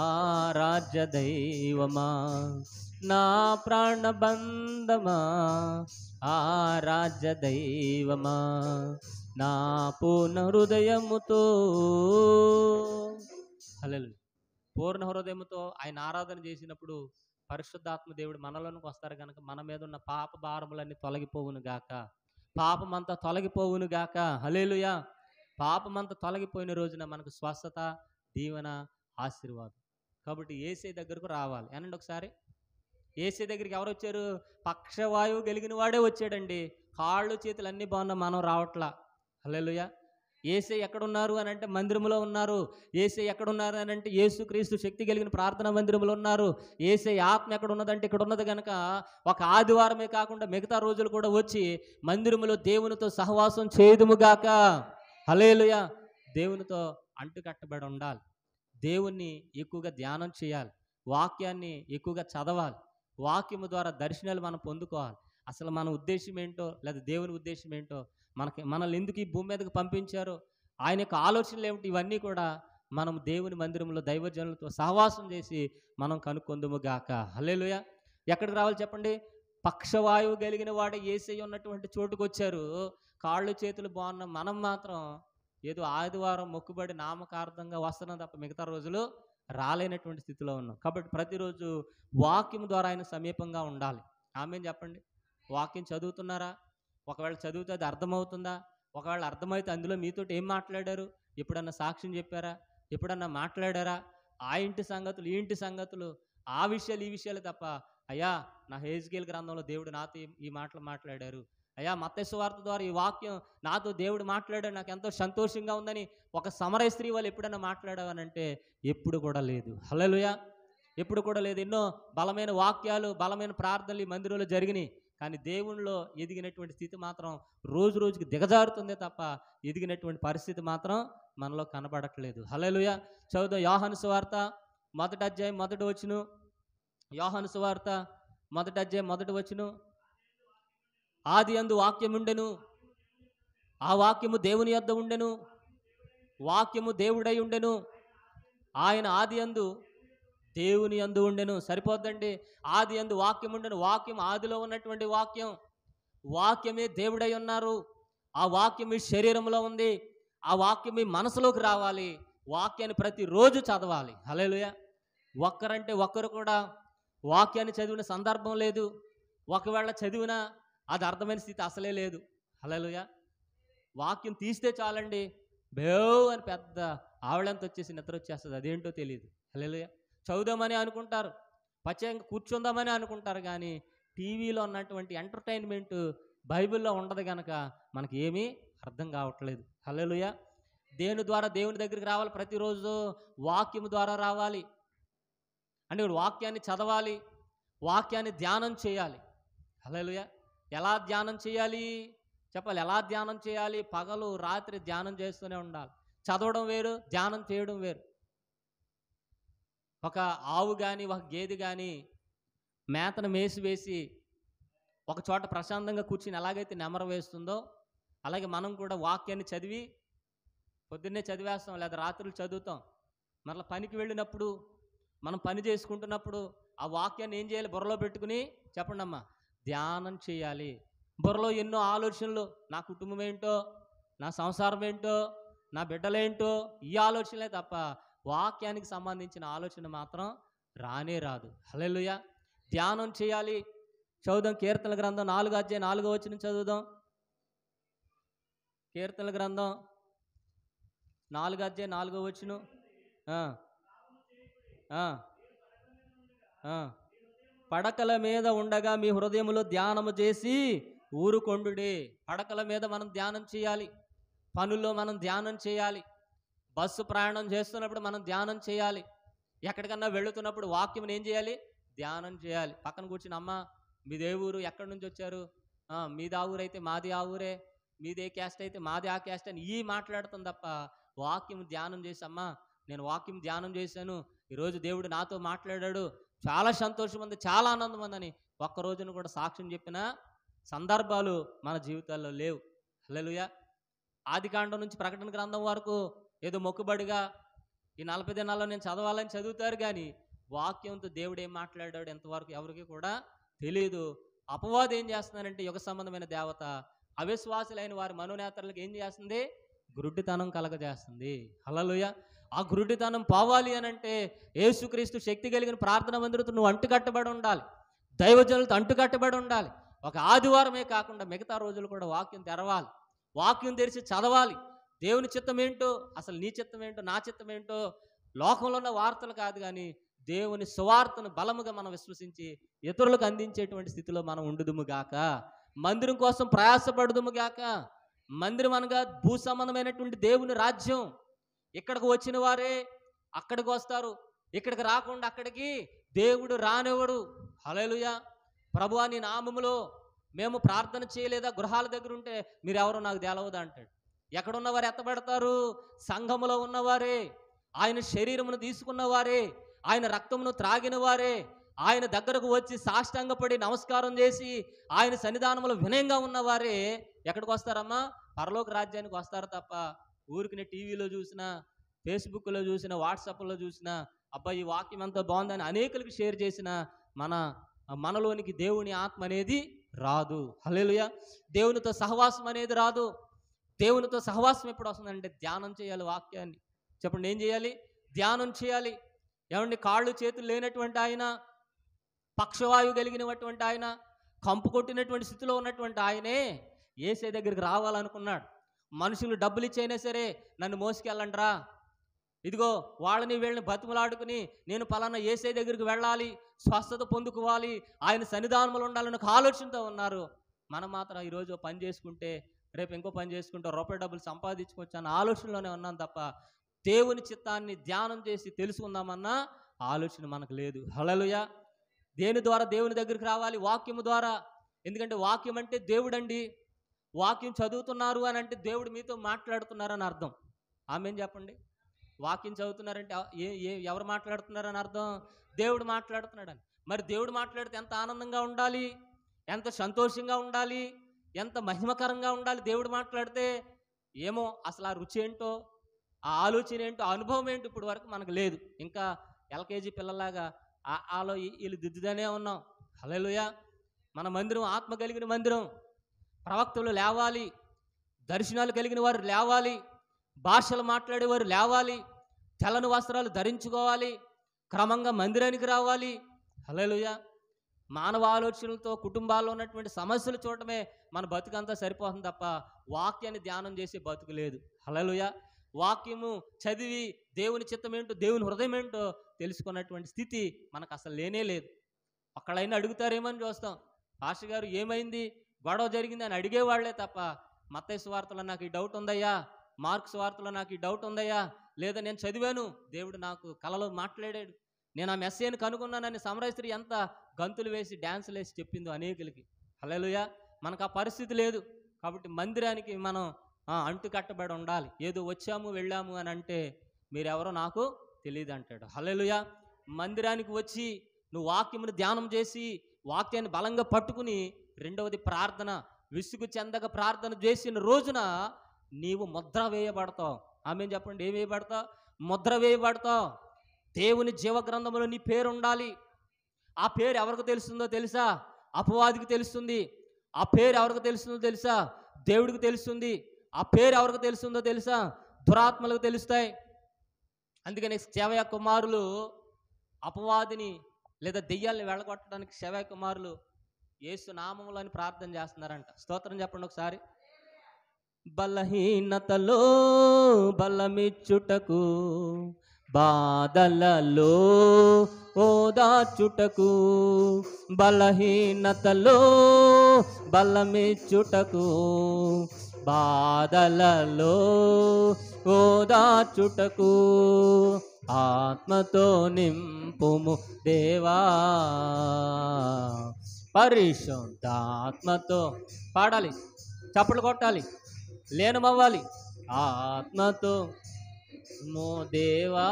[SPEAKER 1] ఆరాధ్య దైవమా, నా ప్రాణబంధమా ఆరాధ్య దైవమా, నా పూర్ణ హృదయముతో. హల్లెలూయా. పూర్ణ హృదయముతో ఆయన ఆరాధన చేసినప్పుడు పరిశుద్ధాత్మ దేవుడు మనలోనికి వస్తారు కనుక మన మీద ఉన్న పాప భారములన్నీ తొలగిపోవును గాక, పాపమంతా తొలగిపోవును గాక. హల్లెలూయా. పాపమంతా తొలగిపోయిన రోజున మనకు స్వస్థత, దీవెన, ఆశీర్వాదం. కాబట్టి యేసే దగ్గరకు రావాలి అనండి ఒకసారి. యేసే దగ్గరికి ఎవరు వచ్చారు? పక్షవాయువు కలిగిన వాడే వచ్చాడండి. కాళ్ళు చేతులు అన్నీ బాగున్నా మనం రావట్లా. హల్లెలూయా. యేసే ఎక్కడున్నారు అని అంటే మందిరంలో ఉన్నారు. యేసే ఎక్కడున్నారు అని అంటే యేసుక్రీస్తు శక్తి కలిగిన ప్రార్థనా మందిరంలో ఉన్నారు. యేసే ఆత్మ ఎక్కడ ఉన్నదంటే ఇక్కడ ఉన్నది కనుక ఒక ఆదివారమే కాకుండా మిగతా రోజులు కూడా వచ్చి మందిరములో దేవునితో సహవాసం చేయుదుముగాక. హల్లెలూయా. దేవునితో అంటుకట్టబడి ఉండాలి. దేవుణ్ణి ఎక్కువగా ధ్యానం చేయాలి. వాక్యాన్ని ఎక్కువగా చదవాలి. వాక్యము ద్వారా దర్శనాలు మనం పొందుకోవాలి. అసలు మన ఉద్దేశం ఏంటో లేదా దేవుని ఉద్దేశం ఏంటో, మనల్ని ఎందుకు ఈ భూమి మీదకి పంపించారో, ఆయన యొక్క ఆలోచనలు ఏమిటి, ఇవన్నీ కూడా మనం దేవుని మందిరంలో దైవజనులతో సహవాసం చేసి మనం కనుక్కొందుము గాక. హల్లెలూయా. ఎక్కడికి రావాలి చెప్పండి? పక్షవాయువు కలిగిన వాడే యేసయ్య ఉన్నటువంటి చోటుకు వచ్చారు. కాళ్ళు చేతులు బాగున్న మనం మాత్రం ఏదో ఆదివారం మొక్కుబడి నామకార్థంగా వస్తున్నాం తప్ప మిగతా రోజులు రాలేనటువంటి స్థితిలో ఉన్నాం. కాబట్టి ప్రతిరోజు వాక్యం ద్వారా ఆయన సమీపంగా ఉండాలి. ఆమేన్ చెప్పండి. వాక్యం చదువుతున్నారా? ఒకవేళ చదివితే అది అర్థమవుతుందా? ఒకవేళ అర్థమైతే అందులో మీతోటి ఏం మాట్లాడారు? ఎప్పుడన్నా సాక్ష్యం చెప్పారా? ఎప్పుడన్నా మాట్లాడారా? ఆ ఇంటి సంగతులు, ఈ ఇంటి సంగతులు, ఆ విషయాలు, ఈ విషయాలు తప్ప అయ్యా నా హెజ్కేలు గ్రంథంలో దేవుడు నాతో ఈ మాటలు మాట్లాడారు, అయ్యా మత్తయి సువార్త ద్వారా ఈ వాక్యం నాతో దేవుడు మాట్లాడాడు, నాకు ఎంతో సంతోషంగా ఉందని ఒక సమరయ స్త్రీ వాళ్ళు ఎప్పుడన్నా మాట్లాడావనంటే ఎప్పుడు కూడా లేదు. హల్లెలూయా. ఎప్పుడు కూడా లేదు. ఎన్నో బలమైన వాక్యాలు, బలమైన ప్రార్థనలు ఈ మందిరంలో జరిగినాయి. కానీ దేవునిలో ఎదిగినటువంటి స్థితి మాత్రం రోజు రోజుకి దిగజారుతుందే తప్ప ఎదిగినటువంటి పరిస్థితి మాత్రం మనలో కనబడట్లేదు. హల్లెలూయా. చదువుదాం యోహాను సువార్త 1వ అధ్యాయం 1వ వచనం. యోహాను సువార్త 1వ అధ్యాయం 1వ వచనం. ఆది యందు వాక్యం ఉండెను, ఆ వాక్యము దేవుని యొద్ద ఉండెను, వాక్యము దేవుడై ఉండెను, ఆయన ఆది యందు దేవుని యందు ఉండెను. సరిపోద్దండి. ఆది యందు వాక్యం ఉండెను. వాక్యం ఆదిలో ఉన్నటువంటి వాక్యం. వాక్యమే దేవుడై ఉన్నారు. ఆ వాక్యం మీ శరీరంలో ఉంది. ఆ వాక్యం మీ మనసులోకి రావాలి. వాక్యాన్ని ప్రతిరోజు చదవాలి. హల్లెలూయా. ఒక్కరంటే ఒక్కరు కూడా వాక్యాన్ని చదివిన సందర్భం లేదు. ఒకవేళ చదివినా అది అర్థమైన స్థితి అసలే లేదు. హల్లెలూయా. వాక్యం తీస్తే చాలండి, బేవ్ అని పెద్ద ఆవళంత వచ్చేసి నిద్ర వచ్చేస్తుంది. అదేంటో తెలియదు. హల్లెలూయా. చదువుదామని అనుకుంటారు, పచ్చంగా కూర్చుందామని అనుకుంటారు, కానీ టీవీలో ఉన్నటువంటి ఎంటర్టైన్మెంట్ బైబిల్లో ఉండదు కనుక మనకి ఏమీ అర్థం కావట్లేదు. హల్లెలూయా. దేని ద్వారా దేవుని దగ్గరికి రావాలి? ప్రతిరోజు వాక్యం ద్వారా రావాలి. అంటే వాక్యాన్ని చదవాలి, వాక్యాన్ని ధ్యానం చేయాలి. హల్లెలూయా. ఎలా ధ్యానం చేయాలి చెప్పాలి. ఎలా ధ్యానం చేయాలి? పగలు రాత్రి ధ్యానం చేస్తూనే ఉండాలి. చదవడం వేరు, ధ్యానం చేయడం వేరు. ఒక ఆవు కానీ ఒక గేదె కానీ మేతను వేసి ఒక చోట ప్రశాంతంగా కూర్చుని ఎలాగైతే నెమర వేస్తుందో అలాగే మనం కూడా వాక్యాన్ని చదివి పొద్దున్నే చదివేస్తాం, లేదా రాత్రులు చదువుతాం. మరలా పనికి వెళ్ళినప్పుడు, మనం పని చేసుకుంటున్నప్పుడు ఆ వాక్యాన్ని ఏం చేయాలి? బుర్రలో పెట్టుకుని చెప్పండి అమ్మా, ధ్యానం చేయాలి. బుర్రలో ఎన్నో ఆలోచనలు, నా కుటుంబం ఏంటో, నా సంసారం ఏంటో, నా బిడ్డలేంటో, ఈ ఆలోచనలే తప్ప వాక్యానికి సంబంధించిన ఆలోచన మాత్రం రానే రాదు. హల్లెలూయా. ధ్యానం చేయాలి. చదువుదాం కీర్తనల గ్రంథం 4వ అధ్యాయం 4వ వచనం చదువుదాం. కీర్తనల గ్రంథం 4వ అధ్యాయం 4వ వచనం. పడకల మీద ఉండగా మీ హృదయములో ధ్యానము చేసి ఊరుకొండుడే. పడకల మీద మనం ధ్యానం చేయాలి. పనుల్లో మనం ధ్యానం చేయాలి. బస్సు ప్రయాణం చేస్తున్నప్పుడు మనం ధ్యానం చేయాలి. ఎక్కడికన్నా వెళుతున్నప్పుడు వాక్యం ఏం చేయాలి? ధ్యానం చేయాలి. పక్కన కూర్చుని, అమ్మ మీదే ఊరు, ఎక్కడి నుంచి వచ్చారు, మీది ఆ ఊరైతే మాది ఆ ఊరే, మీదే క్యాస్ట్ అయితే మాది ఆ క్యాస్ట్ అని ఈ మాట్లాడతాం తప్ప వాక్యం ధ్యానం చేసి, అమ్మా నేను వాక్యం ధ్యానం చేశాను, ఈరోజు దేవుడు నాతో మాట్లాడాడు, చాలా సంతోషం ఉంది, చాలా ఆనందం ఉందని ఒక్క రోజున కూడా సాక్ష్యం చెప్పినా సందర్భాలు మన జీవితాల్లో లేవు. హల్లెలూయా. ఆదికాండం నుంచి ప్రకటన గ్రంథం వరకు ఏదో మొక్కుబడిగా ఈ 40 దినాల్లో నేను చదవాలని చదువుతారు, కానీ వాక్యంతో దేవుడు ఏం మాట్లాడాడు ఎంతవరకు ఎవరికి కూడా తెలియదు. అపవాదం ఏం చేస్తున్నారంటే యుగ సంబంధమైన దేవత అవిశ్వాసులైన వారి మనోనేతరులకు ఏం చేస్తుంది? గురుడితనం కలగజేస్తుంది. హల్లెలూయా. ఆ గురుడితనం పోవాలి అని అంటే యేసుక్రీస్తు శక్తి కలిగిన ప్రార్థన మందిరంతో నువ్వు అంటుకట్టబడి ఉండాలి, దైవజనులతో అంటుకట్టబడి ఉండాలి. ఒక ఆదివారమే కాకుండా మిగతా రోజులు కూడా వాక్యం తెరవాలి, వాక్యం తెరిచి చదవాలి. దేవుని చిత్తం ఏంటో, అసలు నీ చిత్తం ఏంటో, నా చిత్తం ఏంటో లోకంలో ఉన్న వార్తలు కాదు, కానీ దేవుని సువార్తను బలముగా మనం విశ్వసించి ఇతరులకు అందించేటువంటి స్థితిలో మనం ఉండుదుము గాక. మందిరం కోసం ప్రయాసపడుదుము గాక. మందిరం అనగా భూ సంబంధమైనటువంటి దేవుని రాజ్యం. ఇక్కడికి వచ్చిన వారే అక్కడికి వస్తారు, ఇక్కడికి రాకుండా అక్కడికి దేవుడు రానివ్వడు. హల్లెలూయా. ప్రభువా నీ నామములో మేము ప్రార్థన చేయలేదా గృహాల దగ్గర ఉంటే మీరెవరో నాకు తెలవదు అంటాడు. ఎక్కడున్నవారు ఎత్తబడతారు? సంఘములో ఉన్నవారే, ఆయన శరీరమును తీసుకున్నవారే, ఆయన రక్తమును త్రాగిన వారే, ఆయన దగ్గరకు వచ్చి సాష్టాంగపడి నమస్కారం చేసి ఆయన సన్నిధానంలో వినయంగా ఉన్నవారే ఎక్కడికి వస్తారమ్మా? పరలోక రాజ్యానికి వస్తారు తప్ప ఊరికి టీవీలో చూసినా, ఫేస్బుక్లో చూసినా, వాట్సాప్లో చూసినా, అబ్బాయి ఈ వాక్యం ఎంతో బాగుందని అనేకులకు షేర్ చేసిన మనలోనికి దేవుని ఆత్మ అనేది రాదు. హల్లెలూయా. దేవునితో సహవాసం అనేది రాదు. దేవునితో సహవాసం ఎప్పుడు వస్తుందంటే ధ్యానం చేయాలి వాక్యాన్ని. చెప్పండి, ఏం చేయాలి? ధ్యానం చేయాలి. ఏమండి, కాళ్ళు చేతులు లేనటువంటి ఆయన, పక్షవాయువు కలిగినటువంటి ఆయన, కంపు కొట్టినటువంటి స్థితిలో ఉన్నటువంటి ఆయనే యేసే దగ్గరికి రావాలనుకున్నాడు. మనుషులు డబ్బులు ఇచ్చైనా సరే నన్ను మోసుకెళ్ళండిరా, ఇదిగో వాళ్ళని వీళ్ళని బతిమలాడుకుని నేను పలానా యేసే దగ్గరికి వెళ్ళాలి, స్వస్థత పొందుకోవాలి, ఆయన సన్నిధానంలో ఉండాలని ఒక ఆలోచనతో ఉన్నారు. మనం మాత్రం ఈరోజు పని చేసుకుంటే రేపు ఇంకో పని చేసుకుంటే రూపాయి డబ్బులు సంపాదించుకోవచ్చు అన్న ఆలోచనలోనే ఉన్నాం తప్ప దేవుని చిత్తాన్ని ధ్యానం చేసి తెలుసుకుందామన్న ఆలోచన మనకు లేదు. హల్లెలూయా. దేని ద్వారా దేవుని దగ్గరికి రావాలి? వాక్యము ద్వారా. ఎందుకంటే వాక్యం అంటే దేవుడండి. వాక్యం చదువుతున్నారు అని అంటే దేవుడు మీతో మాట్లాడుతున్నారని అర్థం. ఆమేన్ చెప్పండి. వాక్యం చదువుతున్నారంటే ఎవరు మాట్లాడుతున్నారని అర్థం? దేవుడు మాట్లాడుతున్నాడని. మరి దేవుడు మాట్లాడితే ఎంత ఆనందంగా ఉండాలి, ఎంత సంతోషంగా ఉండాలి, ఎంత మహిమకరంగా ఉండాలి. దేవుడు మాట్లాడితే ఏమో అసలు ఆ రుచి ఏంటో, ఆ ఆలోచన ఏంటో, ఆ అనుభవం ఏంటో ఇప్పుడు వరకు మనకు లేదు. ఇంకా ఎల్కేజీ పిల్లలాగా ఆలో వీళ్ళు దిద్దుదనే ఉన్నాం. హల్లెలూయా. మన మందిరం ఆత్మ కలిగిన మందిరం. ప్రవక్తలు లేవాలి, దర్శనాలు కలిగిన వారు లేవాలి, భాషలు మాట్లాడేవారు లేవాలి, తెల్లని వస్త్రాలు ధరించుకోవాలి, క్రమంగా మందిరానికి రావాలి. హల్లెలూయా. మానవ ఆలోచనలతో కుటుంబాల్లో ఉన్నటువంటి సమస్యలు చూడటమే మన బతుకంతా సరిపోతుంది తప్ప వాక్యాన్ని ధ్యానం చేసే బతుకు లేదు. హల్లెలూయా. వాక్యము చదివి దేవుని చిత్తం ఏంటో, దేవుని హృదయం ఏంటో తెలుసుకున్నటువంటి స్థితి మనకు అసలు లేనే లేదు. ఒక్కళ్ళైనా అడుగుతారేమని చూస్తాం. పాస్టర్ గారు ఏమైంది, గొడవ జరిగింది అని అడిగేవాళ్లే తప్ప మత్తయి సువార్తలో నాకు ఈ డౌట్ ఉందయ్యా, మార్కు సువార్తలో నాకు ఈ డౌట్ ఉందయ్యా, లేదా నేను చదివాను దేవుడు నాకు కలలో మాట్లాడాడు, నేను ఆ మెస్సేజ్ని కనుగొన్నానని సమరస్త్రీ ఎంత గంతులు వేసి డ్యాన్సులు వేసి చెప్పిందో అనేకులకి. హల్లెలూయా. మనకు ఆ పరిస్థితి లేదు. కాబట్టి మందిరానికి మనం అంటు కట్టబడి ఉండాలి. ఏదో వచ్చాము వెళ్ళాము అని అంటే మీరెవరో నాకు తెలియదు అంటాడు. హల్లెలూయా. మందిరానికి వచ్చి నువ్వు వాక్యమును ధ్యానం చేసి వాక్యాన్ని బలంగా పట్టుకుని, రెండవది ప్రార్థన, విసుగు చెందక ప్రార్థన చేసిన రోజున నీవు ముద్ర వేయబడతావు. ఆమేన్ చెప్పండి. ఏం వేయబడతావు? ముద్ర వేయబడతావు. దేవుని జీవగ్రంథంలో నీ పేరు ఉండాలి. ఆ పేరు ఎవరికి తెలుస్తుందో తెలుసా? అపవాదికి తెలుస్తుంది. ఆ పేరు ఎవరికి తెలుస్తుందో తెలుసా? దేవుడికి తెలుస్తుంది. ఆ పేరు ఎవరికి తెలుస్తుందో తెలుసా? దురాత్మలకు తెలుస్తాయి. అందుకని సేవయ కుమారులు అపవాదిని లేదా దెయ్యాల్ని వెళ్ళగొట్టడానికి సేవయ కుమారులు యేసు నామములో అని ప్రార్థన చేస్తున్నారంట. స్తోత్రం చెప్పండి ఒకసారి. బలహీనతలో బలమిచ్చుటకు, బాధలలో ఓదార్చుటకు, బలహీనతలో బలమిచ్చుటకు, బాధలలో ఓదార్చుటకు, ఆత్మతో నింపుము దేవా, పరిశుద్ధాత్మతో పాడాలి, చప్పట్లు కొట్టాలి, లీనమవ్వాలి. ఆత్మతో మో దేవా,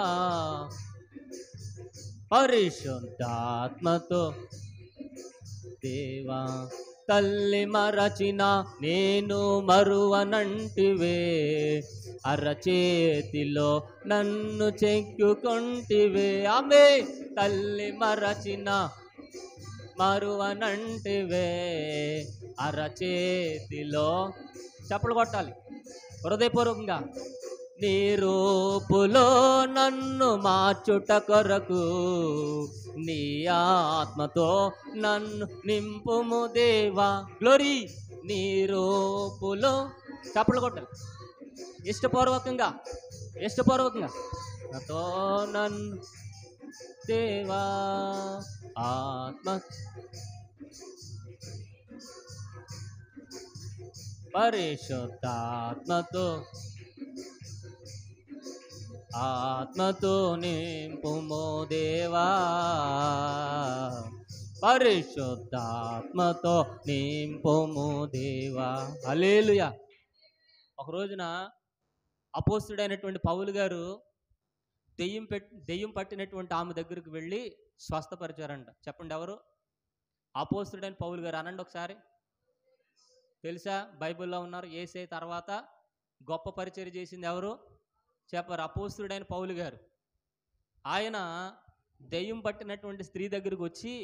[SPEAKER 1] పరిశుద్ధాత్మతో దేవా, తల్లి మరచిన నేను మరువనంటివే, అరచేతిలో నన్ను చెక్కుకొంటివే. ఆమె తల్లి మరచిన మరువనంటివే, అరచేతిలో. చప్పలు కొట్టాలి హృదయపూర్వకంగా. నీ రూపులో నన్ను మార్చుట కొరకు నీ ఆత్మతో నన్ను నింపుము దేవా. గ్లోరీ. నీ రూపులో. చప్పలు కొట్టాలి ఇష్టపూర్వకంగా, ఇష్టపూర్వకంగా. నాతో నన్ను దేవా ఆత్మ పరిశుద్ధాత్మతో, ఆత్మతో నింపుము దేవా, పరిశుద్ధాత్మతో నింపుము దేవా. హల్లెలూయా. ఒక రోజున అపోస్తుడైనటువంటి పౌలు గారు దెయ్యం పట్టినటువంటి ఆమె దగ్గరికి వెళ్ళి స్వస్థపరిచారంట. చెప్పండి ఎవరు? అపోస్తుడైన పౌలు గారు. అనండి ఒకసారి. తెలుసా? బైబిల్లో ఉన్నారు. యేసే తర్వాత గొప్ప పరిచర్య చేసింది ఎవరు? చెప్పారు. అపోస్తుడైన పౌలు గారు. ఆయన దెయ్యం పట్టినటువంటి స్త్రీ దగ్గరికి వచ్చి,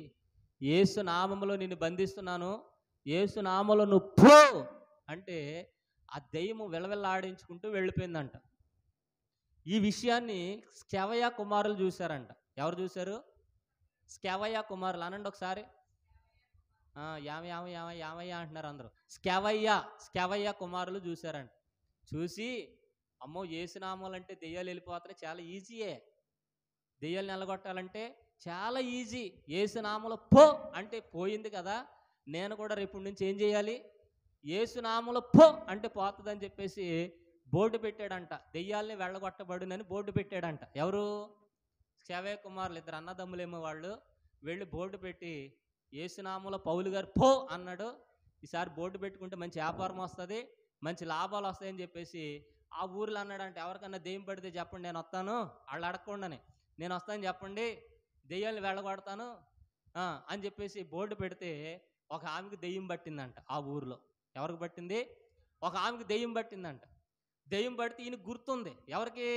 [SPEAKER 1] యేసు నామములో నిన్ను బంధిస్తున్నాను, యేసు నామములో నువ్వు పో అంటే ఆ దెయ్యము విలవిల్లాడించుకుంటూ వెళ్ళిపోయిందంట. ఈ విషయాన్ని స్కెవయ కుమారులు చూశారంట. ఎవరు చూశారు? స్కెవయ కుమారులు. అనండి ఒకసారి. యామయ్య అంటున్నారు అందరూ. స్కెవయ్య కుమారులు చూశారంట. చూసి, అమ్మో యేసునామాలు అంటే దెయ్యాలు వెళ్ళిపోతున్నాయి, చాలా ఈజీయే, దెయ్యాలు నిలగొట్టాలంటే చాలా ఈజీ, యేసునామలో పో అంటే పోయింది కదా, నేను కూడా రేపు నుంచి ఏం చేయాలి? యేసునామలో పో అంటే పోతుందని చెప్పేసి బోర్డు పెట్టాడంట. దెయ్యాల్ని వెళ్ళగొట్టబడునని బోర్డు పెట్టాడంట. ఎవరు? స్కెవయ కుమారులు, ఇద్దరు అన్నదమ్ములేమో వాళ్ళు. వెళ్ళి బోర్డు పెట్టి యేసునామలో పౌలు గారు పో అన్నాడు. ఈసారి బోర్డు పెట్టుకుంటే మంచి వ్యాపారం వస్తుంది, మంచి లాభాలు వస్తాయని చెప్పేసి ఆ ఊర్లో అన్నాడంట, ఎవరికన్నా దెయ్యం పడితే చెప్పండి నేను వస్తాను, వాళ్ళు అడగకుండానే నేను వస్తాను చెప్పండి, దెయ్యాన్ని వెళ్ళగొడతాను అని చెప్పేసి బోర్డు పెడితే ఒక ఆమెకి దెయ్యం పట్టిందంట. ఆ ఊర్లో ఎవరికి పట్టింది? ఒక ఆమెకి దెయ్యం పట్టిందంట. దెయ్యం పడితే ఈయన గుర్తుంది. ఎవరికి?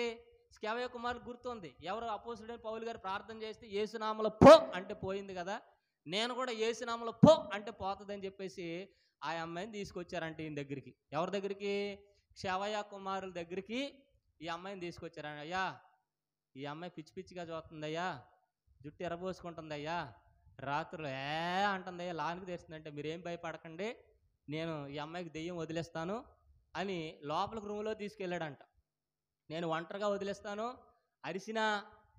[SPEAKER 1] స్కెవయ కుమారులు గుర్తుంది. ఎవరు? అపోస్తుడైన పౌలు గారు ప్రార్థన చేస్తే యేసునామలో పో అంటే పోయింది కదా, నేను కూడా యేసునామలో పో అంటే పోతుందని చెప్పేసి ఆ అమ్మాయిని తీసుకొచ్చారంట ఈయన దగ్గరికి. ఎవరి దగ్గరికి? స్కెవయ కుమారుల దగ్గరికి ఈ అమ్మాయిని తీసుకొచ్చారంట. అయ్యా, ఈ అమ్మాయి పిచ్చి పిచ్చిగా చూస్తుందయ్యా, జుట్టు ఎర్రబోసుకుంటుందయ్యా, రాత్రులు అంటుందయ్యా, లానికి తెస్తుందంటే మీరేం భయపడకండి, నేను ఈ అమ్మాయికి దెయ్యం వదిలేస్తాను అని లోపలికి రూమ్లో తీసుకెళ్ళాడంట. నేను ఒంటరిగా వదిలేస్తాను, అరిసినా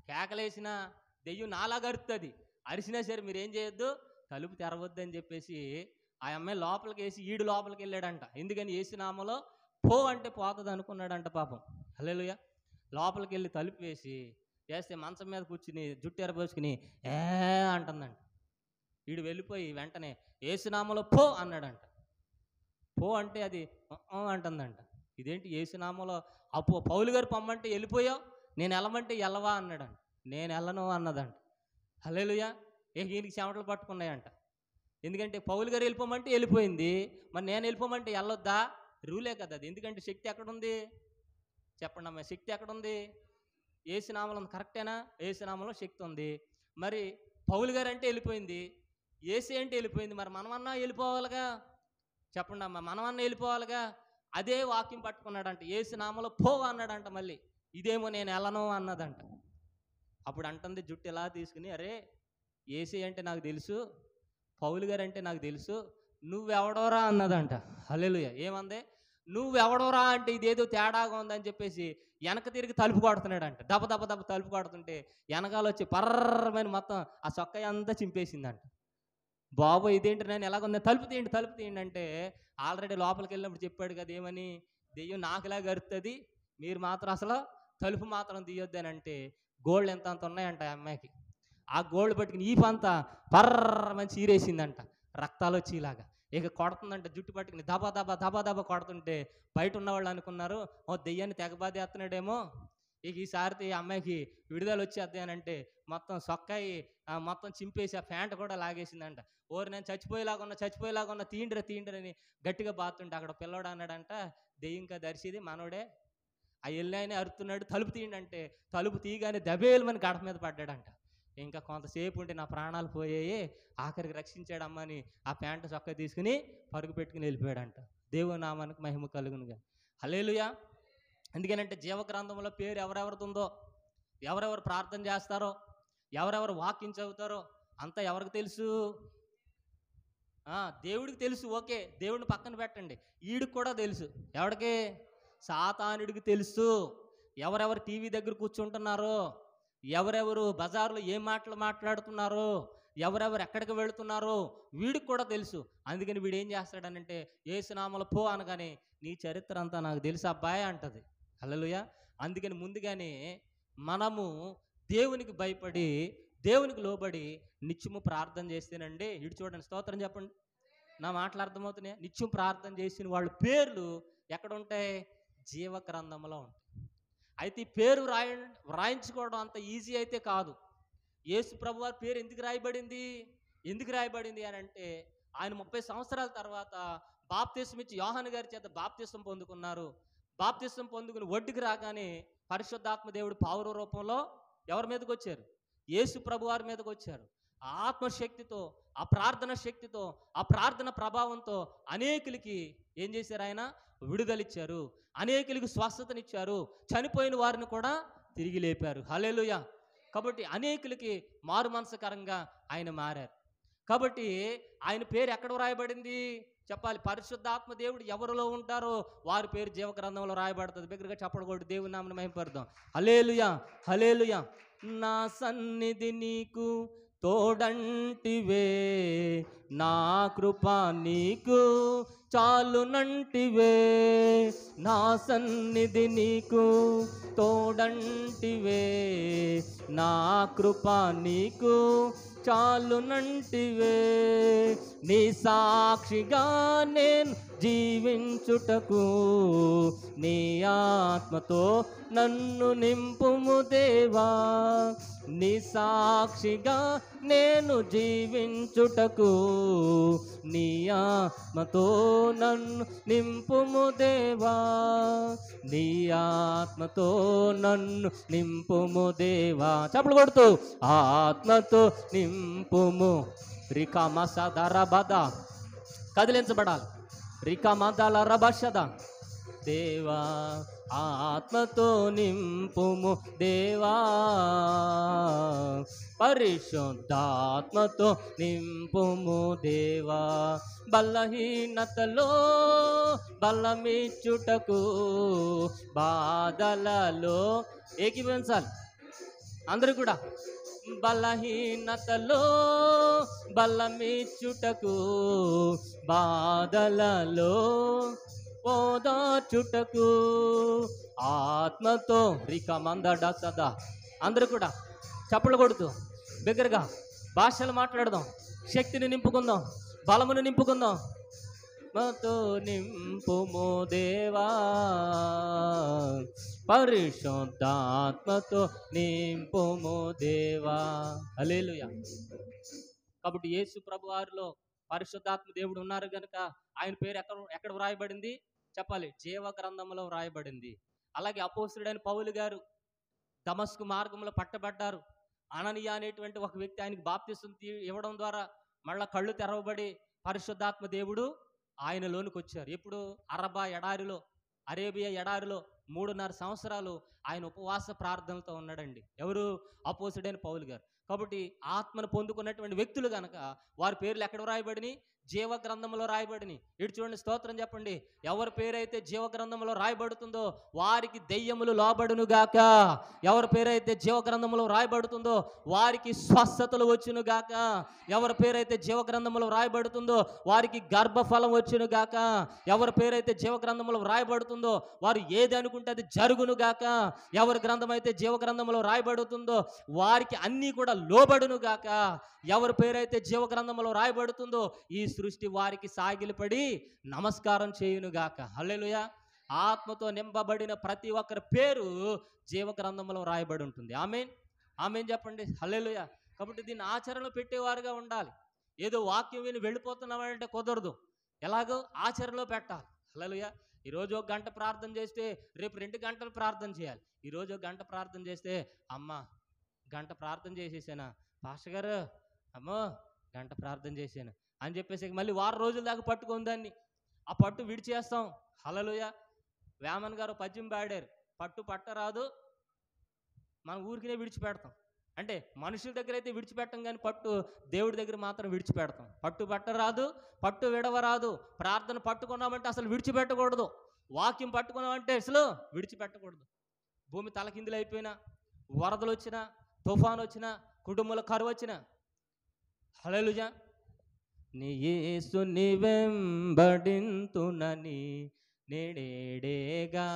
[SPEAKER 1] కేకలేసినా దెయ్యం నాలాగా అరుస్తుంది, అరిసినా సరే మీరేం చేయొద్దు, తలుపు తెరవద్దు అని చెప్పేసి ఆ అమ్మాయి లోపలికి వేసి ఈడు లోపలికి వెళ్ళాడంట. ఎందుకని? యేసునామలో పో అంటే పోతుంది అనుకున్నాడంట పాపం. హల్లెలూయా. లోపలికి వెళ్ళి తలుపు వేస్తే మంచం మీద కూర్చుని జుట్టు ఎరబోసుకుని అంటుందంట. వీడు వెళ్ళిపోయి వెంటనే యేసునామలో పో అన్నాడంట. పో అంటే అది అంటుందంట. ఇదేంటి యేసునామలో పౌలు గారు పొమ్మంటే వెళ్ళిపోయావు, నేను వెళ్ళమంటే వెళ్ళవా అన్నాడంట. నేను వెళ్ళను అన్నదంట. హల్లెలూయా. ఈయనకి చెమటలు పట్టుకున్నాయంట. ఎందుకంటే పౌలు గారు వెళ్ళిపోమంటే వెళ్ళిపోయింది, మరి నేను వెళ్ళిపోమంటే వెళ్ళొద్దా? రూలే కదా అది. ఎందుకంటే శక్తి ఎక్కడుంది? చెప్పండి అమ్మాయి, శక్తి ఎక్కడుంది? యేసునామలో ఉంది. కరెక్టేనా? యేసునామలో శక్తి ఉంది. మరి పౌలు గారు అంటే వెళ్ళిపోయింది, యేసు అంటే వెళ్ళిపోయింది, మరి మనమన్నా వెళ్ళిపోవాలిగా. చెప్పండి అమ్మ, మనమన్నా వెళ్ళిపోవాలిగా. అదే వాక్యం పట్టుకున్నాడంట. యేసునామలో పో అన్నాడంట. మళ్ళీ ఇదేమో నేను వెళ్ళను అన్నదంట. అప్పుడు అంటుంది జుట్టు ఎలా తీసుకుని, అరే యేసు అంటే నాకు తెలుసు, పౌలు గారు అంటే నాకు తెలుసు, నువ్వెవడోరా అన్నదంట. హల్లెలూయా. ఏమంది? నువ్వెవడోరా అంటే ఇదేదో తేడాగా ఉందని చెప్పేసి వెనక తిరిగి తలుపు కొడుతున్నాడంట. దెబ్బ దెబ్బ దెబ్బ తలుపు కొడుతుంటే వెనకాల వచ్చి పర్రమైన మొత్తం ఆ సొక్కయ్య అంతా చింపేసిందంట. బాబు ఇదేంటి, నేను ఎలాగుంది, తలుపు తీయండి అంటే ఆల్రెడీ లోపలికి వెళ్ళినప్పుడు చెప్పాడు కదా ఏమని, దెయ్యం నాకులా గరుతుంది, మీరు మాత్రం అసలు తలుపు మాత్రం తీయొద్దని అంటే గోల్డ్ ఎంత అంత ఉన్నాయంట ఆ అమ్మాయికి. ఆ గోల్డ్ పట్టుకుని ఈ పంతా పర్రమని చీరేసిందంట, రక్తాలు వచ్చేలాగా. ఇక కొడుతుందంట జుట్టు పట్టుకుని దబా దబా కొడుతుంటే బయట ఉన్నవాళ్ళు అనుకున్నారు, ఓ దెయ్యాన్ని తెగబాదేస్తున్నాడేమో, ఇక ఈసారి ఈ అమ్మాయికి విడుదల వచ్చేద్ది అని అంటే మొత్తం సొక్కాయి మొత్తం చింపేసి ఆ ప్యాంట్ కూడా లాగేసిందంట. ఓరు నేను చచ్చిపోయేలాగున్నా తీయండిరా అని గట్టిగా బాతుంటే అక్కడ పిల్లోడు అన్నాడంట, దెయ్యంకా దర్శిది మనోడే, ఆ ఎల్లాయని అరుతున్నాడు, తలుపు తీయండి అంటే తలుపు తీయగానే దబేలుమని గడప మీద పడ్డాడంట. ఇంకా కొంతసేపు ఉంటే నా ప్రాణాలు పోయాయి, ఆఖరికి రక్షించాడమ్మని ఆ ప్యాంటు చొక్కా తీసుకుని పరుగు పెట్టుకుని వెళ్ళిపోయాడంట. దేవుని నామానికి మహిమ కలుగునుగా. హల్లెలూయా. ఎందుకనంటే జీవగ్రంథంలో పేరు ఎవరెవరిదుందో, ఎవరెవరు ప్రార్థన చేస్తారో, ఎవరెవరు వాక్యం చదువుతారో అంతా ఎవరికి తెలుసు? దేవుడికి తెలుసు. ఓకే, దేవుడిని పక్కన పెట్టండి, ఈడికి కూడా తెలుసు. ఎవడికి? సాతానుడికి తెలుసు. ఎవరెవరు టీవీ దగ్గర కూర్చుంటున్నారో, ఎవరెవరు బజార్లో ఏం మాటలు మాట్లాడుతున్నారో, ఎవరెవరు ఎక్కడికి వెళుతున్నారో వీడికి కూడా తెలుసు. అందుకని వీడు ఏం చేస్తాడనంటే యేసునామములో పో అనగానే నీ చరిత్ర అంతా నాకు తెలుసు అబ్బాయి అంటది. హల్లెలూయా. అందుకని ముందుగానే మనము దేవునికి భయపడి దేవునికి లోబడి నిత్యము ప్రార్థన చేస్తేనండి, ఇటు చూడండి, స్తోత్రం చెప్పండి, నా మాటలు అర్థమవుతున్నాయి. నిత్యం ప్రార్థన చేసిన వాళ్ళ పేర్లు ఎక్కడ ఉంటాయి? జీవ గ్రంథంలో ఉంటాయి. అయితే ఈ పేరు వ్రాయించుకోవడం అంత ఈజీ అయితే కాదు. యేసు ప్రభు వారి పేరు ఎందుకు రాయబడింది అని అంటే ఆయన 30 సంవత్సరాల తర్వాత బాప్తిసం ఇచ్చి యోహాను గారి చేత బాప్తిసం పొందుకున్నారు. బాప్తిసం పొందుకుని ఒడ్డుకి రాగానే పరిశుద్ధాత్మ దేవుడు పావుర రూపంలో ఎవరి మీదకి వచ్చారు? యేసు ప్రభు వారి మీదకి వచ్చారు. ఆ ఆత్మశక్తితో, ఆ ప్రార్థన శక్తితో, ఆ ప్రార్థన ప్రభావంతో అనేకులకి ఏం చేశారు? ఆయన విడుదలిచ్చారు, అనేకులకి స్వస్థతనిచ్చారు, చనిపోయిన వారిని కూడా తిరిగి లేపారు. హల్లెలూయా. కాబట్టి అనేకులకి మారు మనసుకరంగా ఆయన మారారు. కాబట్టి ఆయన పేరు ఎక్కడ రాయబడింది చెప్పాలి? పరిశుద్ధాత్మ దేవుడు ఎవరిలో ఉంటారో వారి పేరు జీవగ్రంథంలో రాయబడుతుంది. దగ్గరగా చెప్పకూడదు, దేవుని నామమున మహిమపరుద్దాం. హల్లెలూయా, హల్లెలూయా. నా సన్నిధి నీకు తోడంటివే, నా కృప నీకు చాలునంటివే, నా సన్నిధి నీకు తోడంటివే, నా కృప నీకు చాలునంటివే, నీ సాక్షిగా నేను జీవించుటకు నీ ఆత్మతో నన్ను నింపుము దేవా, నీ సాక్షిగా నేను జీవించుటకు నీ ఆత్మతో నన్ను నింపుము దేవా, నీ ఆత్మతో నన్ను నింపుము దేవా. చప్పట్లు కొడుతూ ఆత్మతో నింపుము. రికామసదర బద కదిలించబడాలి. రికామదల రభషద దేవా, ఆత్మతో నింపుము దేవా, పరిశుద్ధాత్మతో నింపుము దేవా, బలహీనతలో బలమిచ్చుటకు బాధలలో ఏకీభవించాలి అందరూ కూడా. బలహీనతలో బలమిచ్చుటకు బాధలలో ఓదార్చుటకు ఆత్మతో రికమందడ సదా. అందరూ కూడా చప్పట్లు కొడుతూ బిగ్గరగా భాషలు మాట్లాడదాం, శక్తిని నింపుకుందాం, బలమును నింపుకుందాం. ఆత్మతో నింపుము దేవా, పరిశుద్ధాత్మతో నింపుము దేవా. హల్లెలూయా. కాబట్టి యేసు ప్రభు వారిలో పరిశుద్ధాత్మ దేవుడు ఉన్నారు కనుక ఆయన పేరు ఎక్కడ వ్రాయబడింది చెప్పాలి? జీవ గ్రంథంలో వ్రాయబడింది. అలాగే అపోస్తలుడైన పౌలు గారు దమస్కు మార్గంలో పట్టబడ్డారు. అననీయ అనేటువంటి ఒక వ్యక్తి ఆయనకు బాప్తిసం ఇవ్వడం ద్వారా మళ్ళా కళ్ళు తెరవబడి పరిశుద్ధాత్మ దేవుడు ఆయనలోనికి వచ్చారు. ఇప్పుడు అరేబియా ఎడారిలో 3.5 సంవత్సరాలు ఆయన ఉపవాస ప్రార్థనలతో ఉన్నాడండి. ఎవరు? అపోస్తలుడైన పౌలు గారు. కాబట్టి ఆత్మను పొందుకున్నటువంటి వ్యక్తులు కనుక వారి పేర్లు ఎక్కడ రాయబడినాయి? జీవ గ్రంథంలో రాయబడినాయి. ఇటు చూడండి, స్తోత్రం చెప్పండి. ఎవరి పేరైతే జీవ గ్రంథంలో రాయబడుతుందో వారికి దెయ్యములు లోబడును గాక. ఎవరి పేరైతే జీవ గ్రంథంలో రాయబడుతుందో వారికి స్వస్థతలు వచ్చును గాక. ఎవరి పేరైతే జీవ గ్రంథంలో రాయబడుతుందో వారికి గర్భఫలం వచ్చును గాక. ఎవరి పేరైతే జీవ గ్రంథంలో రాయబడుతుందో వారు ఏది అనుకుంటే అది జరుగును గాక. ఎవరి గ్రంథం అయితే జీవ గ్రంథంలో రాయబడుతుందో వారికి అన్నీ కూడా లోబడును గాక. ఎవరి పేరైతే జీవ గ్రంథంలో రాయబడుతుందో ఈ సృష్టి వారికి సాగిలపడి నమస్కారం చేయును గాక. హల్లెలూయా. ఆత్మతో నింపబడిన ప్రతి ఒక్కరి పేరు జీవ గ్రంథంలో రాయబడి ఉంటుంది. ఆమేన్, ఆమేన్ చెప్పండి. హల్లెలూయా. కాబట్టి దీన్ని ఆచరణలో పెట్టేవారుగా ఉండాలి. ఏదో వాక్యం విని వెళ్ళిపోతున్నామంటే కుదరదు. ఎలాగో ఆచరణలో పెట్టాలి. హల్లెలూయా. ఈరోజు 1 గంట ప్రార్థన చేస్తే రేపు 2 గంటలు ప్రార్థన చేయాలి. ఈరోజు 1 గంట ప్రార్థన చేస్తే అమ్మ గంట ప్రార్థన చేసేసానా పాస్టర్ గారు, అమ్మో గంట ప్రార్థన చేశాను అని చెప్పేసి మళ్ళీ వారం రోజుల దాకా పట్టుకొని దాన్ని ఆ పట్టు విడిచేస్తాం. హల్లెలూయా. వేమన్ గారు పద్యం పాడారు, పట్టు పట్టరాదు మన ఊరికినే విడిచిపెడతాం. అంటే మనుషుల దగ్గర అయితే విడిచిపెట్టం, కానీ పట్టు దేవుడి దగ్గర మాత్రం విడిచిపెడతాం. పట్టు పట్టరాదు, పట్టు విడవరాదు. ప్రార్థన పట్టుకున్నామంటే అసలు విడిచిపెట్టకూడదు. వాక్యం పట్టుకున్నామంటే అసలు విడిచిపెట్టకూడదు. భూమి తలకిందులు అయిపోయినా, వరదలు వచ్చినా, తుఫాను వచ్చినా, కుటుంబంలో కరువు వచ్చినా, హల్లెలూయా, నీ యేసుని వెంబడింతునని నేడేడేగా,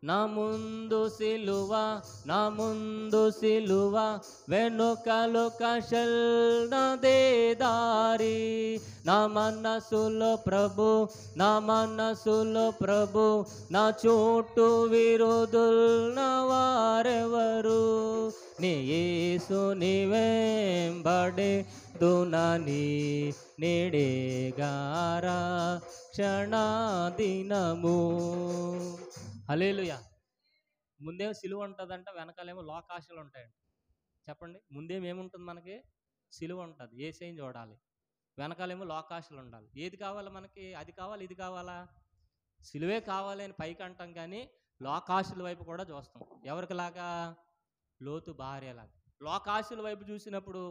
[SPEAKER 1] నా ముందు సిలువ, నా ముందు సిలువ, వెనుకలు కషల్నదే దారి, నా మనసులో ప్రభు, నా మనసులో ప్రభు, నా చుట్టూ విరోధులున్న వారెవరు, నీ యేసుని వెంబడెదనుని నేడేగారా క్షణదినము. హల్లెలూయా. ముందేమో సిలువ ఉంటుందంట, వెనకాలేమో లోకాశలు ఉంటాయంట. చెప్పండి, ముందేమేముంటుంది మనకి? సిలువ ఉంటుంది, యేసయ్యని చూడాలి. వెనకాలేమో లోకాశలు ఉండాలి. ఏది కావాలి మనకి? అది కావాలి, ఇది కావాలా? సిలువే కావాలి అని పైకి అంటాం, కానీ లోకాశల వైపు కూడా చూస్తాం. ఎవరికిలాగా? లోతు భార్యలాగా. లోకాశల వైపు చూసినప్పుడు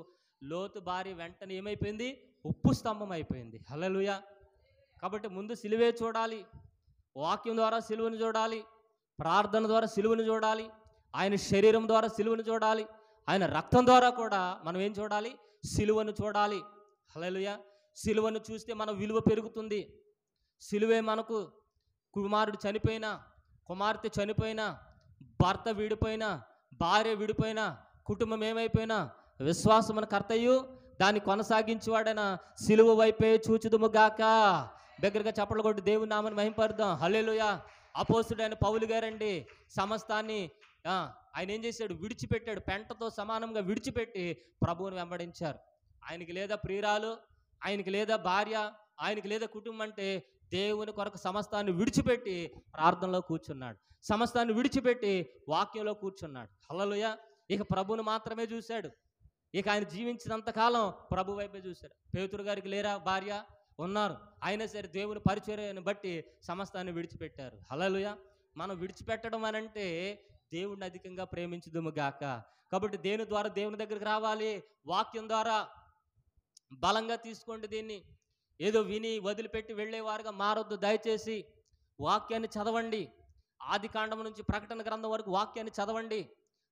[SPEAKER 1] లోతు భార్య వెంటనే ఏమైపోయింది? ఉప్పు స్తంభం అయిపోయింది. హల్లెలూయా. కాబట్టి ముందు సిలువే చూడాలి. వాక్యం ద్వారా సిలువను చూడాలి, ప్రార్థన ద్వారా సిలువను చూడాలి, ఆయన శరీరం ద్వారా సిలువను చూడాలి, ఆయన రక్తం ద్వారా కూడా మనం ఏం చూడాలి? సిలువను చూడాలి. హల్లెలూయా. సిలువను చూస్తే మన విలువ పెరుగుతుంది. సిలువే మనకు కుమారుడు చనిపోయినా, కుమార్తె చనిపోయినా, భర్త విడిపోయినా, భార్య విడిపోయినా, కుటుంబం ఏమైపోయినా విశ్వాసమున కర్తయు దాన్ని కొనసాగించేవాడైన సిలువ వైపే చూచుదుముగాక. దగ్గరగా చప్పట్లు కొట్టి దేవుని నామని మహింపరుద్దాం. హల్లెలూయా. అపోస్తుడైన పౌలు గారండి సమస్తాన్ని ఆయన ఏం చేశాడు? విడిచిపెట్టాడు. పెంటతో సమానంగా విడిచిపెట్టి ప్రభువుని వెంబడించారు. ఆయనకి లేదా ప్రియురాలు, ఆయనకి లేదా భార్య, ఆయనకి లేదా కుటుంబం అంటే దేవుని కొరకు సమస్తాన్ని విడిచిపెట్టి ప్రార్థనలో కూర్చున్నాడు. సమస్తాన్ని విడిచిపెట్టి వాక్యంలో కూర్చున్నాడు. హల్లెలూయా. ఇక ప్రభువుని మాత్రమే చూశాడు. ఇక ఆయన జీవించినంత కాలం ప్రభు వైపే చూశాడు. పేతురు గారికి లేరా భార్య? ఉన్నారు. అయినా సరే దేవుని పరిచర్యను బట్టి సమస్తాన్ని విడిచిపెట్టారు. హల్లెలూయా. మనం విడిచిపెట్టడం అనంటే దేవుడిని అధికంగా ప్రేమించుదుము గాక. కాబట్టి దేని ద్వారా దేవుని దగ్గరికి రావాలి? వాక్యం ద్వారా. బలంగా తీసుకోండి దీన్ని. ఏదో విని వదిలిపెట్టి వెళ్ళేవారుగా మారొద్దు. దయచేసి వాక్యాన్ని చదవండి. ఆది కాండం నుంచి ప్రకటన గ్రంథం వరకు వాక్యాన్ని చదవండి.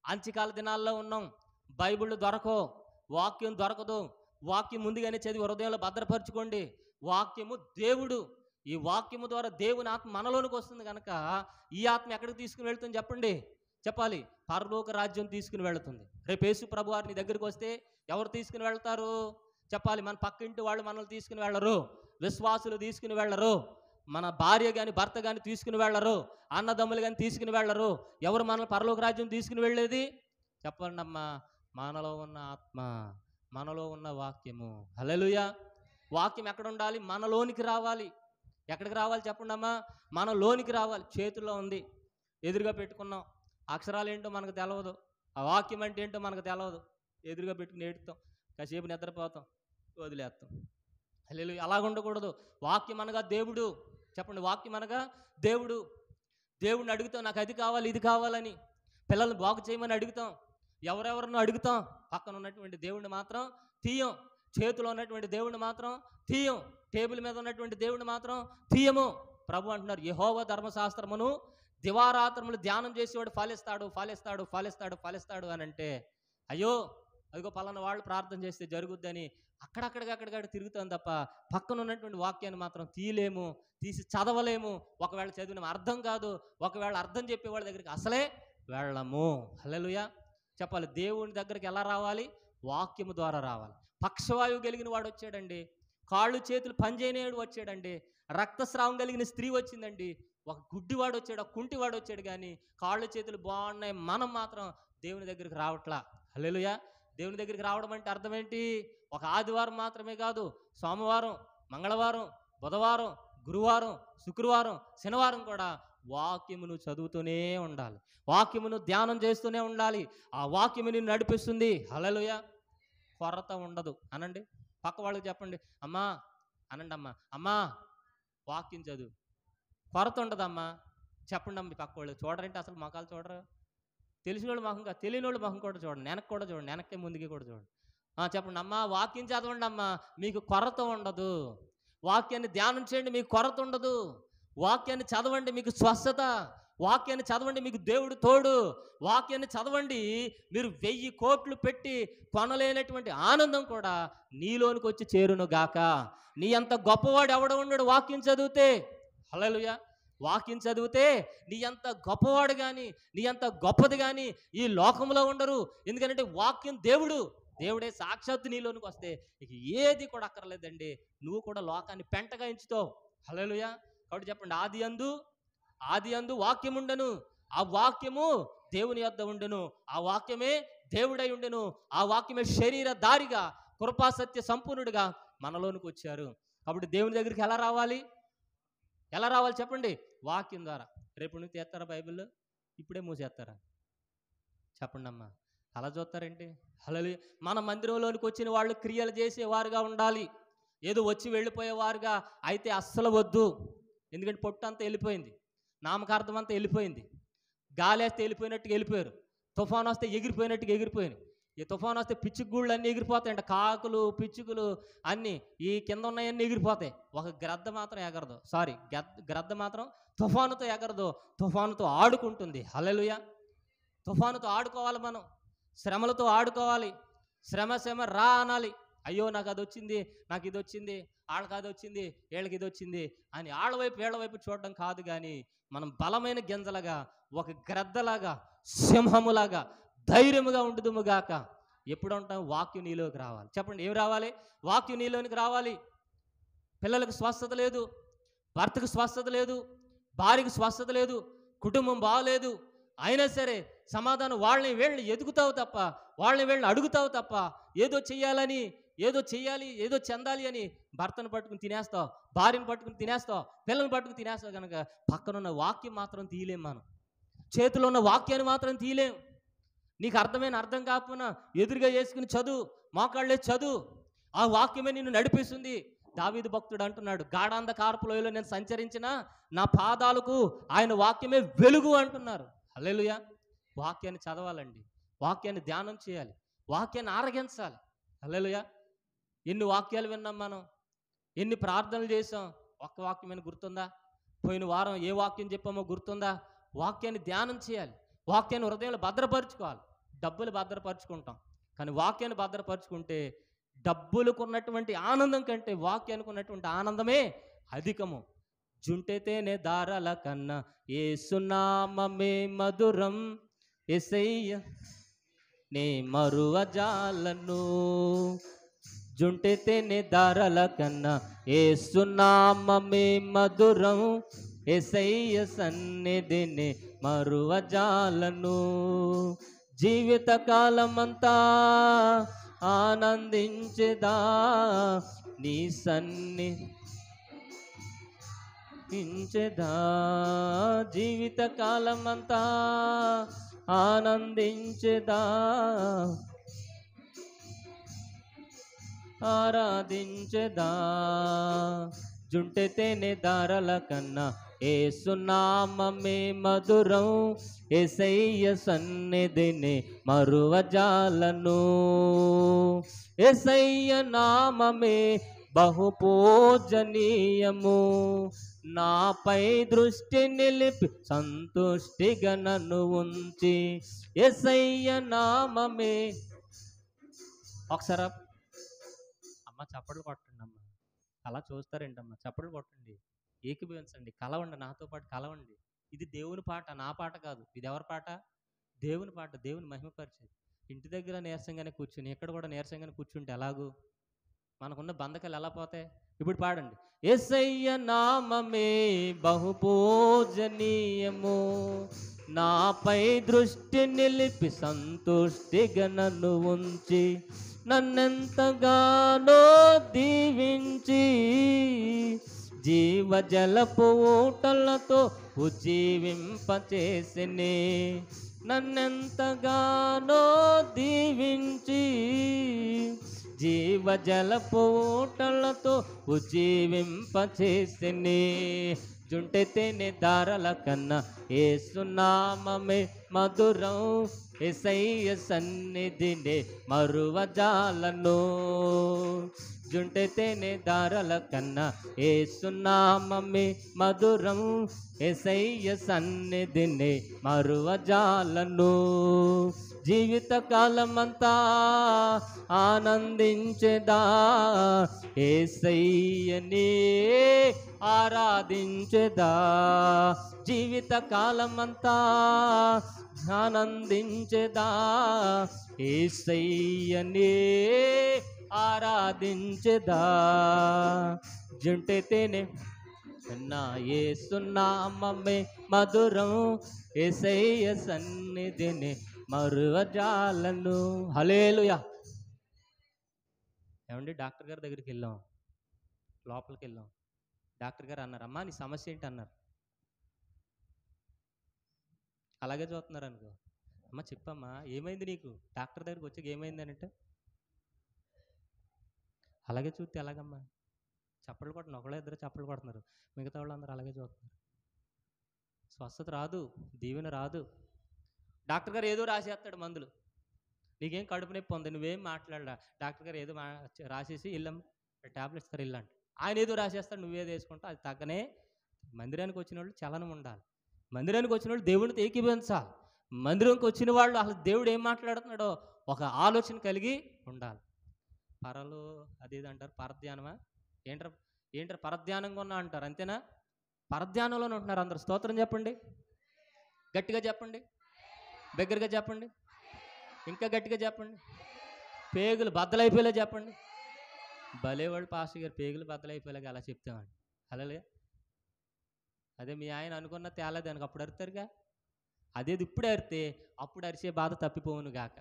[SPEAKER 1] అంత్యకాల దినాల్లో ఉన్నాం. బైబిల్ దొరకవు, వాక్యం దొరకదు. వాక్యం ముందుగానే చదివి హృదయంలో భద్రపరచుకోండి. వాక్యము దేవుడు. ఈ వాక్యము ద్వారా దేవుని ఆత్మ మనలోనికి వస్తుంది కనుక ఈ ఆత్మ ఎక్కడికి తీసుకుని వెళ్తుంది చెప్పండి? చెప్పాలి. పరలోక రాజ్యం తీసుకుని వెళుతుంది. రేపు యేసు ప్రభు వారిని దగ్గరికి వస్తే ఎవరు తీసుకుని వెళ్తారు? చెప్పాలి. మన పక్కింటి వాళ్ళు మనల్ని తీసుకుని వెళ్ళరు, విశ్వాసులు తీసుకుని వెళ్ళరు, మన భార్య కానీ భర్త కానీ తీసుకుని వెళ్ళరు, అన్నదమ్ములు కానీ తీసుకుని వెళ్ళరు. ఎవరు మనల్ని పరలోక రాజ్యం తీసుకుని వెళ్ళేది? చెప్పండి అమ్మా. మనలో ఉన్న ఆత్మ, మనలో ఉన్న వాక్యము. హల్లెలూయా. వాక్యం ఎక్కడ ఉండాలి? మనలోనికి రావాలి. ఎక్కడికి రావాలి చెప్పండి అమ్మా? మనలోనికి రావాలి. చేతుల్లో ఉంది, ఎదురుగా పెట్టుకున్నాం. అక్షరాలు ఏంటో మనకు తెలవదు, ఆ వాక్యం అంటే ఏంటో మనకు తెలవదు. ఎదురుగా పెట్టుకుని ఏడుతాం, కాసేపు నిద్రపోతాం, వదిలేస్తాం. హల్లెలూయా. అలాగ ఉండకూడదు. వాక్యం అనగా దేవుడు. చెప్పండి, వాక్యం అనగా దేవుడు. దేవుడిని అడుగుతాం, నాకు అది కావాలి, ఇది కావాలని. పిల్లల్ని బాగు చేయమని అడుగుతాం, ఎవరెవరినో అడుగుతాం. పక్కన ఉన్నటువంటి దేవుడిని మాత్రం తీయం. చేతిలో ఉన్నటువంటి దేవుడిని మాత్రం తీయం. టేబుల్ మీద ఉన్నటువంటి దేవుడిని మాత్రం తీయము. ప్రభు అంటున్నారు, యెహోవా ధర్మశాస్త్రమును దివారాత్రములు ధ్యానం చేసేవాడు ఫలిస్తాడు, ఫలిస్తాడు, ఫలిస్తాడు, ఫలిస్తాడు అని అంటే, అయ్యో అదిగో పలానా వాళ్ళు ప్రార్థన చేస్తే జరుగుద్దని అక్కడక్కడికక్కడ తిరుగుతాం తప్ప పక్కన ఉన్నటువంటి వాక్యాన్ని మాత్రం తీయలేము, తీసి చదవలేము. ఒకవేళ చదివిన అర్థం కాదు, ఒకవేళ అర్థం చెప్పేవాళ్ళ దగ్గరికి అసలే వెళ్ళము. హల్లెలూయా. చెప్పాలి. దేవుని దగ్గరికి ఎలా రావాలి? వాక్యము ద్వారా రావాలి. పక్షవాయువు కలిగిన వాడు వచ్చాడండి, కాళ్ళు చేతులు పనిచేయనేవాడు వచ్చాడండి, రక్తస్రావం కలిగిన స్త్రీ వచ్చిందండి. ఒక గుడ్డివాడు వచ్చాడు, ఒక కుంటివాడు వచ్చాడు, కానీ కాళ్ళు చేతులు బాగున్నాయి, మనం మాత్రం దేవుని దగ్గరికి రావట్లా. హల్లెలూయా. దేవుని దగ్గరికి రావడం అంటే అర్థం ఏంటి? ఒక ఆదివారం మాత్రమే కాదు, సోమవారం, మంగళవారం, బుధవారం, గురువారం, శుక్రవారం, శనివారం కూడా వాక్యమును చదువుతూనే ఉండాలి, వాక్యమును ధ్యానం చేస్తూనే ఉండాలి. ఆ వాక్యము నిన్ను నడిపిస్తుంది. హల్లెలూయా. కొరత ఉండదు. అనండి, పక్క వాళ్ళకి చెప్పండి, అమ్మా అనండి, అమ్మా వాక్యం చదువు, కొరత ఉండదమ్మా. చెప్పండి అమ్మ, పక్క వాళ్ళు చూడరంటే అసలు మొఖాలు చూడరు. తెలిసిన వాళ్ళు మొహం కాదు, తెలియని వాళ్ళు మొహం కూడా చూడండి, వెనక్కి కూడా చూడండి, వెనక్కి ముందుకి కూడా చూడండి. చెప్పండి, అమ్మా వాక్యం చదవండి అమ్మా, మీకు కొరత ఉండదు. వాక్యాన్ని ధ్యానం చేయండి, మీకు కొరత ఉండదు. వాక్యాన్ని చదవండి, మీకు స్వస్థత. వాక్యాన్ని చదవండి, మీకు దేవుడు తోడు. వాక్యాన్ని చదవండి, మీరు 1000 కోట్లు పెట్టి కొనలేనటువంటి ఆనందం కూడా నీలోనికి వచ్చి చేరును గాక. నీ అంత గొప్పవాడు ఎవడ ఉండడు వాక్యం చదివితే. హల్లెలూయా. వాక్యం చదివితే నీ అంత గొప్పవాడు కానీ, నీ అంత గొప్పది కానీ ఈ లోకంలో ఉండరు. ఎందుకంటే వాక్యం దేవుడే సాక్షాత్తు నీలోనికి వస్తే ఇక ఏది కూడా అక్కర్లేదండి. నువ్వు కూడా లోకాన్ని పెంటగా ఎంచుతావు. హల్లెలూయా. కాబట్టి చెప్పండి, ఆది యందు వాక్యం ఉండెను, ఆ వాక్యము దేవుని యొద్ద ఉండెను, ఆ వాక్యమే దేవుడై ఉండెను, ఆ వాక్యమే శరీరధారిగా కృపాసత్య సంపూర్ణుడిగా మనలోనికి వచ్చారు. కాబట్టి దేవుని దగ్గరికి ఎలా రావాలి చెప్పండి? వాక్యం ద్వారా. రేపు నుంచి తీస్తారా బైబిల్? ఇప్పుడే మూసేస్తారా? చెప్పండి అమ్మా. అలా చూస్తారేంటి? హల్లెలూయా. మన మందిరంలోనికి వచ్చిన వాళ్ళు క్రియలు చేసేవారుగా ఉండాలి, ఏదో వచ్చి వెళ్ళిపోయేవారుగా అయితే అస్సలు వద్దు. ఎందుకంటే పొట్టు అంతా వెళ్ళిపోయింది, నామకార్థం అంతా వెళ్ళిపోయింది. గాలి వేస్తే వెళ్ళిపోయినట్టుగా వెళ్ళిపోయారు, తుఫాను వస్తే ఎగిరిపోయినట్టుగా ఎగిరిపోయారు. ఈ తుఫాను వస్తే పిచ్చుగుళ్ళు అన్నీ ఎగిరిపోతాయంట, కాకులు పిచ్చుకలు అన్నీ ఈ కింద ఉన్నాయన్నీ ఎగిరిపోతాయి. ఒక గ్రద్ద మాత్రం ఎగరదు. గ్రద్ద మాత్రం తుఫానుతో ఎగరదు, తుఫానుతో ఆడుకుంటుంది. హల్లెలూయా. తుఫానుతో ఆడుకోవాలి, మనం శ్రమలతో ఆడుకోవాలి. శ్రమ రా అనాలి. అయ్యో నాకు అది వచ్చింది, నాకు ఇది వచ్చింది, వాళ్ళకి అది వచ్చింది, వీళ్ళకి ఇది వచ్చింది అని వాళ్ళ వైపు వీళ్ళ వైపు చూడడం కాదు, కానీ మనం బలమైన గింజలాగా, ఒక గ్రద్దలాగా, సింహములాగా ధైర్యముగా ఉండుదుముగాక. ఎప్పుడు ఉంటాం? వాక్యం నీలోకి రావాలి. చెప్పండి, ఏమి రావాలి? వాక్యం నీలోనికి రావాలి. పిల్లలకు స్వస్థత లేదు, భర్తకు స్వస్థత లేదు, భార్యకు స్వస్థత లేదు, కుటుంబం బాగలేదు, అయినా సరే సమాధానం వాళ్ళని వీళ్ళని ఎదుగుతావు తప్ప, వాళ్ళని వీళ్ళని అడుగుతావు తప్ప, ఏదో చెయ్యాలని, ఏదో చెయ్యాలి, ఏదో చెందాలి అని భర్తను పట్టుకుని తినేస్తావు, భార్యను పట్టుకుని తినేస్తావు, పిల్లల్ని పట్టుకుని తినేస్తావు. కనుక పక్కనున్న వాక్యం మాత్రం తీయలేం, మనం చేతిలో ఉన్న వాక్యాన్ని మాత్రం తీయలేం. నీకు అర్థం కాకపోయినా ఎదురుగా వేసుకుని చదువు, మోకాళ్ళే చదువు, ఆ వాక్యమే నిన్ను నడిపిస్తుంది. దావీదు భక్తుడు అంటున్నాడు, గాఢాంధకారపు లోయలో నేను సంచరించిన నా పాదాలకు ఆయన వాక్యమే వెలుగు అంటున్నారు. హల్లెలూయా. వాక్యాన్ని చదవాలండి, వాక్యాన్ని ధ్యానం చేయాలి, వాక్యాన్ని ఆరగించాలి. హల్లెలూయా. ఎన్ని వాక్యాలు విన్నాం మనం, ఎన్ని ప్రార్థనలు చేసాం, ఒక్క వాక్యమైన గుర్తుందా? పోయిన వారం ఏ వాక్యం చెప్పామో గుర్తుందా? వాక్యాన్ని ధ్యానం చేయాలి, వాక్యాన్ని హృదయంలో భద్రపరుచుకోవాలి. డబ్బులు భద్రపరుచుకుంటాం, కానీ వాక్యాన్ని భద్రపరుచుకుంటే డబ్బులకు ఉన్నటువంటి ఆనందం కంటే వాక్యానికి ఉన్నటువంటి ఆనందమే అధికము. జుంటెతేనే దారాల కన్నా యేసునామమే మధురం, యేసయ్య నే మరువజాలను. జుంటెతేనే దారాల కన్నా యేసునామమే మధురం, యేసయ్య సన్నిధిని మరువజాలను. జీవిత కాలమంతా ఆనందించెదా నీ సన్నిధించెదా, జీవిత కాలమంతా ఆనందించెదా, ఆరాధించెదా. జుంటెతేనే దారాల కన్నా యేసునామమే మధురం, యేసయ్య సన్నిధిని మరువజాలను. యేసయ్య నామమే బహుపూజనీయము, నాపై దృష్టి నిలిపి సంతుష్టిగా నన్ను ఉంచి. యేసయ్య నామమే. ఒకసారి అమ్మ చప్పట్లు కొట్టండి అమ్మ, అలా చూస్తారేంటమ్మా? చప్పట్లు కొట్టండి, ఏకీభవించండి, కలవండి, నాతో పాటు కలవండి. ఇది దేవుని పాట, నా పాట కాదు. ఇది ఎవరి పాట? దేవుని పాట, దేవుని మహిమపరిచేది. ఇంటి దగ్గర నీరసంగానే కూర్చుని ఇక్కడ కూడా నీరసంగానే కూర్చుంటే ఎలాగూ? మనకున్న బంధకాలు ఎలా పోతాయి? ఇప్పుడు పాడండి. యేసయ్య నామమే బహుపూజనీయము, నాపై దృష్టి నిలిపి సంతుష్టిగా నన్ను ఉంచి నన్నెంతగానో దీవించి జీవజలపు ఊటలతో ఉజ్జీవింపచేసినే. నన్నెంతగానో దీవించి జీవజలపు ఊటలతో ఉజ్జీవింపచేసినే. జుంటె తేనె దారల కన్నా యేసునామమే మధురం, యేసయ్య సన్నిధినే మరువజాలను. జుంటె తేనె దారల కన్నా యేసునామమే మధురం, యేసయ్య సన్నిధినే మరువజాలను. జీవిత కాలమంతా ఆనందించెదా, యేసయ్యనే ఆరాధించెదా. జీవిత కాలమంతా ఆనందించెదా, యేసయ్యనే ఆరాధించెదా. జుంటె తేనె నా యేసునామమే మధురం, యేసయ్య సన్నిధిని మరువజాలను. హల్లెలూయా. ఏమండి, డాక్టర్ గారి దగ్గరికి వెళ్ళాం, లోపలికి వెళ్ళాం. డాక్టర్ గారు అన్నారు, అమ్మా నీ సమస్య ఏంటి అన్నారు. అలాగే చూస్తున్నారు అనుకో. అమ్మ చెప్పమ్మా ఏమైంది నీకు, డాక్టర్ దగ్గరికి వచ్చాక ఏమైంది అని అంటే అలాగే చూస్తే ఎలాగమ్మా. చప్పట్లు కొట్టను, ఒకళ్ళే ఇద్దరు చప్పట్లు కొడుతున్నారు, మిగతా వాళ్ళందరూ అలాగే చూస్తున్నారు. స్వస్థత రాదు, దీవెన రాదు. డాక్టర్ గారు ఏదో రాసేస్తాడు మందులు, నీకేం కడుపు నొప్పి ఉంది, నువ్వేం మాట్లాడరా. డాక్టర్ గారు ఏదో రాసేసి ఇల్లం ట్యాబ్లెట్స్ ఇస్తారు ఇల్లంట, ఆయన ఏదో రాసేస్తాడు, నువ్వేదో వేసుకుంటావు, అది తగ్గనే. మందిరానికి వచ్చిన వాళ్ళు చలనం ఉండాలి, మందిరానికి వచ్చిన వాళ్ళు దేవుడితో ఏకీభవించాలి. మందిరంకి వచ్చిన వాళ్ళు అసలు దేవుడు ఏం మాట్లాడుతున్నాడో ఒక ఆలోచన కలిగి ఉండాలి. పరలు అది ఇది అంటారు, పరధ్యానమా ఏంటారు పరధ్యానంగా ఉన్నా అంటారు, అంతేనా? పరధ్యానంలోనే ఉంటున్నారు అందరు. స్తోత్రం చెప్పండి, గట్టిగా చెప్పండి, దగ్గరగా చెప్పండి, ఇంకా గట్టిగా చెప్పండి. పేగులు బద్దలైపోయేలా చెప్పండి. భలేవాడు పాస్టర్ గారు, పేగులు బద్దలైపోయేలాగా అలా చెప్తామండి. అలాగే అదే మీ ఆయన అనుకున్న తేలేదు దానికి అప్పుడు అరుతారుగా, అదేది ఇప్పుడు అరితే అప్పుడు అరిసే బాధ తప్పిపోవును గాక.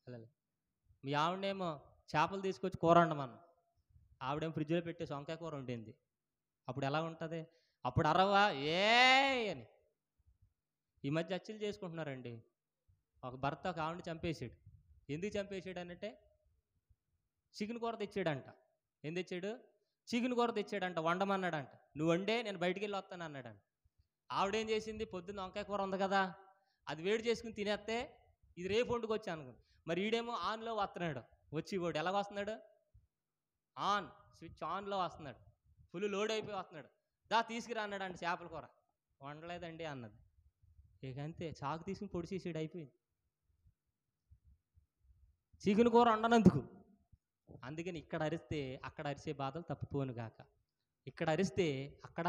[SPEAKER 1] అలాగే మీ ఆవిడనేమో చేపలు తీసుకొచ్చి కూర వండమన్నా, ఆవిడేమో ఫ్రిడ్జ్లో పెట్టేసి వంకాయ కూర వండింది. అప్పుడు ఎలా ఉంటుంది? అప్పుడు అరవా ఏ అని. ఈ మధ్య హత్యలు చేసుకుంటున్నారండి. ఒక భర్త ఒక ఆవిడని చంపేసాడు. ఎందుకు చంపేసాడు అనంటే చికెన్ కూర తెచ్చాడంట. ఏం తెచ్చాడు? చికెన్ కూర తెచ్చాడంట, వండమన్నాడంట. నువ్వు వండే నేను బయటికి వెళ్ళి వస్తాను అన్నాడంట. ఆవిడేం చేసింది? పొద్దున్న వంకాయ కూర ఉంది కదా, అది వేడి చేసుకుని తినేస్తే ఇది రేపు వండుకొచ్చి అనుకుంది. మరి ఈడేమో ఆన్లో వస్తున్నాడు, వచ్చి వాడు ఎలాగ వస్తున్నాడు? ఆన్ స్విచ్ ఆన్లో వస్తున్నాడు, ఫుల్ లోడ్ అయిపోయి వస్తున్నాడు. దా తీసుకురా అన్నాడండి చేపల కూర. వండలేదండి అన్నది. ఇక అంతే, చాకు తీసుకుని పొడిచేసాడు, అయిపోయింది. చికెన్ కూర వండనందుకు. అందుకని ఇక్కడ అరిస్తే అక్కడ అరిసే బాధలు తప్పిపోను గాక, ఇక్కడ అరిస్తే అక్కడ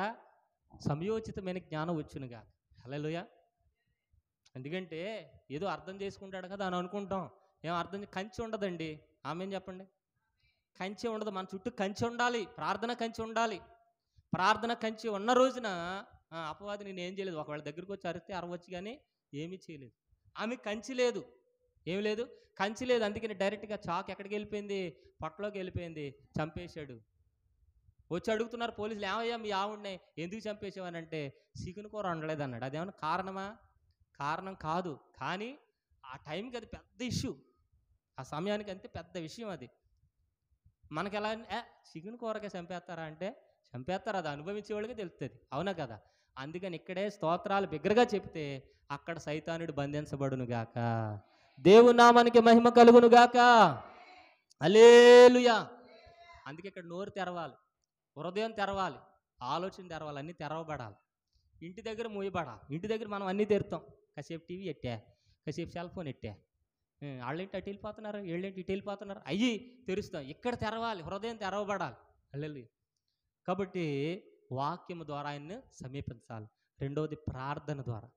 [SPEAKER 1] సమయోచితమైన జ్ఞానం వచ్చును గాక. హల్లెలూయా. ఎందుకంటే ఏదో అర్థం చేసుకుంటాడు కదా అని అనుకుంటాం. ఏం అర్థం కంచి ఉండదండి. ఆమెం చెప్పండి. కంచె ఉండదు, మన చుట్టూ కంచె ఉండాలి, ప్రార్థన కంచె ఉండాలి. ప్రార్థన కంచె ఉన్న రోజున అపవాది నేను ఏం చేయలేదు. ఒకవేళ దగ్గరికి వచ్చి అరిస్తే అరవచ్చు, కానీ ఏమీ చేయలేదు. ఆమె కంచి లేదు, ఏమి లేదు, కంచి లేదు. అందుకని డైరెక్ట్గా చాకు ఎక్కడికి వెళ్ళిపోయింది? పొట్టలోకి వెళ్ళిపోయింది, చంపేశాడు. వచ్చి అడుగుతున్నారు పోలీసులు, ఏమయ్యా మీ ఆవిడని ఎందుకు చంపేసావని అంటే చికెన్ కూర వండలేదు అన్నాడు. అదేమన్నా కారణమా? కారణం కాదు, కానీ ఆ టైంకి అది పెద్ద ఇష్యూ, ఆ సమయానికి అంతే పెద్ద విషయం అది. మనకి ఎలా చికెన్ కూరగా చంపేస్తారా అంటే చంపేస్తారు, అది అనుభవించే వాళ్ళకే తెలుస్తుంది, అవునా కదా? అందుకని ఇక్కడే స్తోత్రాలు బిగ్గరగా చెప్తే అక్కడ సైతానుడు బంధించబడును గాక, దేవుని నామానికి మహిమ కలుగును గాక. హల్లెలూయా. అందుకే ఇక్కడ నోరు తెరవాలి, హృదయం తెరవాలి, ఆలోచన తెరవాలి, అన్నీ తెరవబడాలి. ఇంటి దగ్గర మూయబడాలి. ఇంటి దగ్గర మనం అన్నీ తెరుతాం, కాసేపు టీవీ ఎట్టా, కాసేపు సెల్ ఫోన్ ఎట్టా, వాళ్ళేంటి అటు వెళ్ళిపోతున్నారు, వీళ్ళేంటి ఇటు వెళ్ళిపోతున్నారు, అయ్యి తెరుస్తాం. ఇక్కడ తెరవాలి, హృదయం తెరవబడాలి. హల్లెలూయా. కాబట్టి వాక్యము ద్వారా ఆయన్ని సమీపించాలి. రెండవది ప్రార్థన ద్వారా,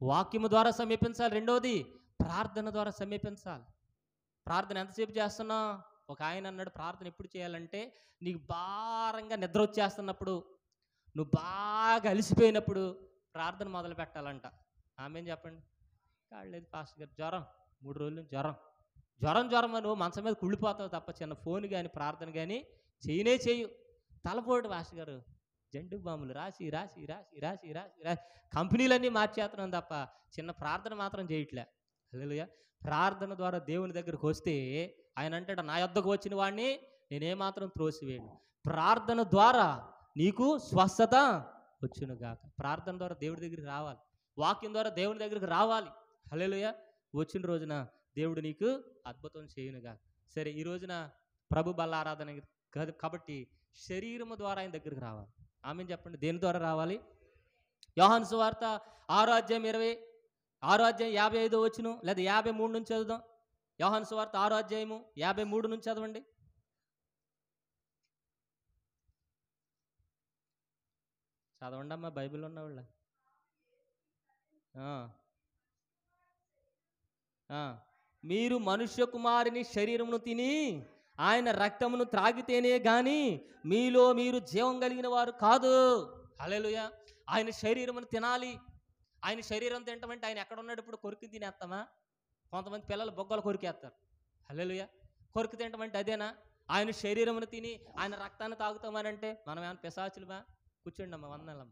[SPEAKER 1] వాక్యము ద్వారా సమీపించాలి. రెండవది ప్రార్థన ద్వారా సమీపించాలి. ప్రార్థన ఎంతసేపు చేస్తున్నాం? ఒక ఆయన అన్నాడు, ప్రార్థన ఎప్పుడు చేయాలంటే నీకు భారంగా నిద్ర వచ్చేస్తున్నప్పుడు, నువ్వు బాగా అలసిపోయినప్పుడు ప్రార్థన మొదలు పెట్టాలంట. ఆమెం చెప్పండి. కాళ్ళేది పాస్టర్ గారు, జ్వరం 3 రోజులు జ్వరం నువ్వు మంచం మీద కుళ్ళిపోతావు తప్ప చిన్న ఫోన్ కానీ ప్రార్థన కానీ చేయు. తలపోటు పాస్టర్ గారు, జండు బాంబులు రాసి కంపెనీలన్నీ మార్చేస్తున్నాం తప్ప చిన్న ప్రార్థన మాత్రం చేయట్లే. హల్లెలూయా. ప్రార్థన ద్వారా దేవుని దగ్గరకు వస్తే ఆయన అంటాడు, నా యొద్దకు వచ్చిన వాడిని నేనేమాత్రం త్రోసివేయను. ప్రార్థన ద్వారా నీకు స్వస్థత వచ్చును గాక. ప్రార్థన ద్వారా దేవుడి దగ్గరికి రావాలి, వాక్యం ద్వారా దేవుని దగ్గరికి రావాలి. హల్లెలూయా. వచ్చిన రోజున దేవుడు నీకు అద్భుతం చేయును గాక. సరే, ఈ రోజున ప్రభు బల్ల ఆరాధన కాబట్టి శరీరము ద్వారా ఆయన దగ్గరికి రావాలి. ఆమె చెప్పండి, దేని ద్వారా రావాలి? యోహాను సువార్త 6వ అధ్యాయం 55వ వచనం లేదా 53 నుంచి చదువుదాం. యోహాను సువార్త 6వ అధ్యాయము 53 నుంచి చదవండి. చదవండి అమ్మా, బైబిల్ ఉన్నవాళ్ళ. మీరు మనుష్య కుమారుని శరీరమును తిని ఆయన రక్తమును త్రాగితేనే గాని మీలో మీరు జీవం కలిగిన వారు కాదు. హల్లెలూయా. ఆయన శరీరమును తినాలి. ఆయన శరీరం తింటామంటే ఆయన ఎక్కడ ఉన్నాడు? ఇప్పుడు కొరికి తినేస్తామా? కొంతమంది పిల్లలు బొగ్గలు కొరికేస్తారు. హల్లెలూయా. కొరికి తింటామంటే అదేనా? ఆయన శరీరమును తిని ఆయన రక్తాన్ని తాగుతామనంటే మనం ఏమైనా పిశాచులమా? కూర్చోండి అమ్మ, వందనమ్మ,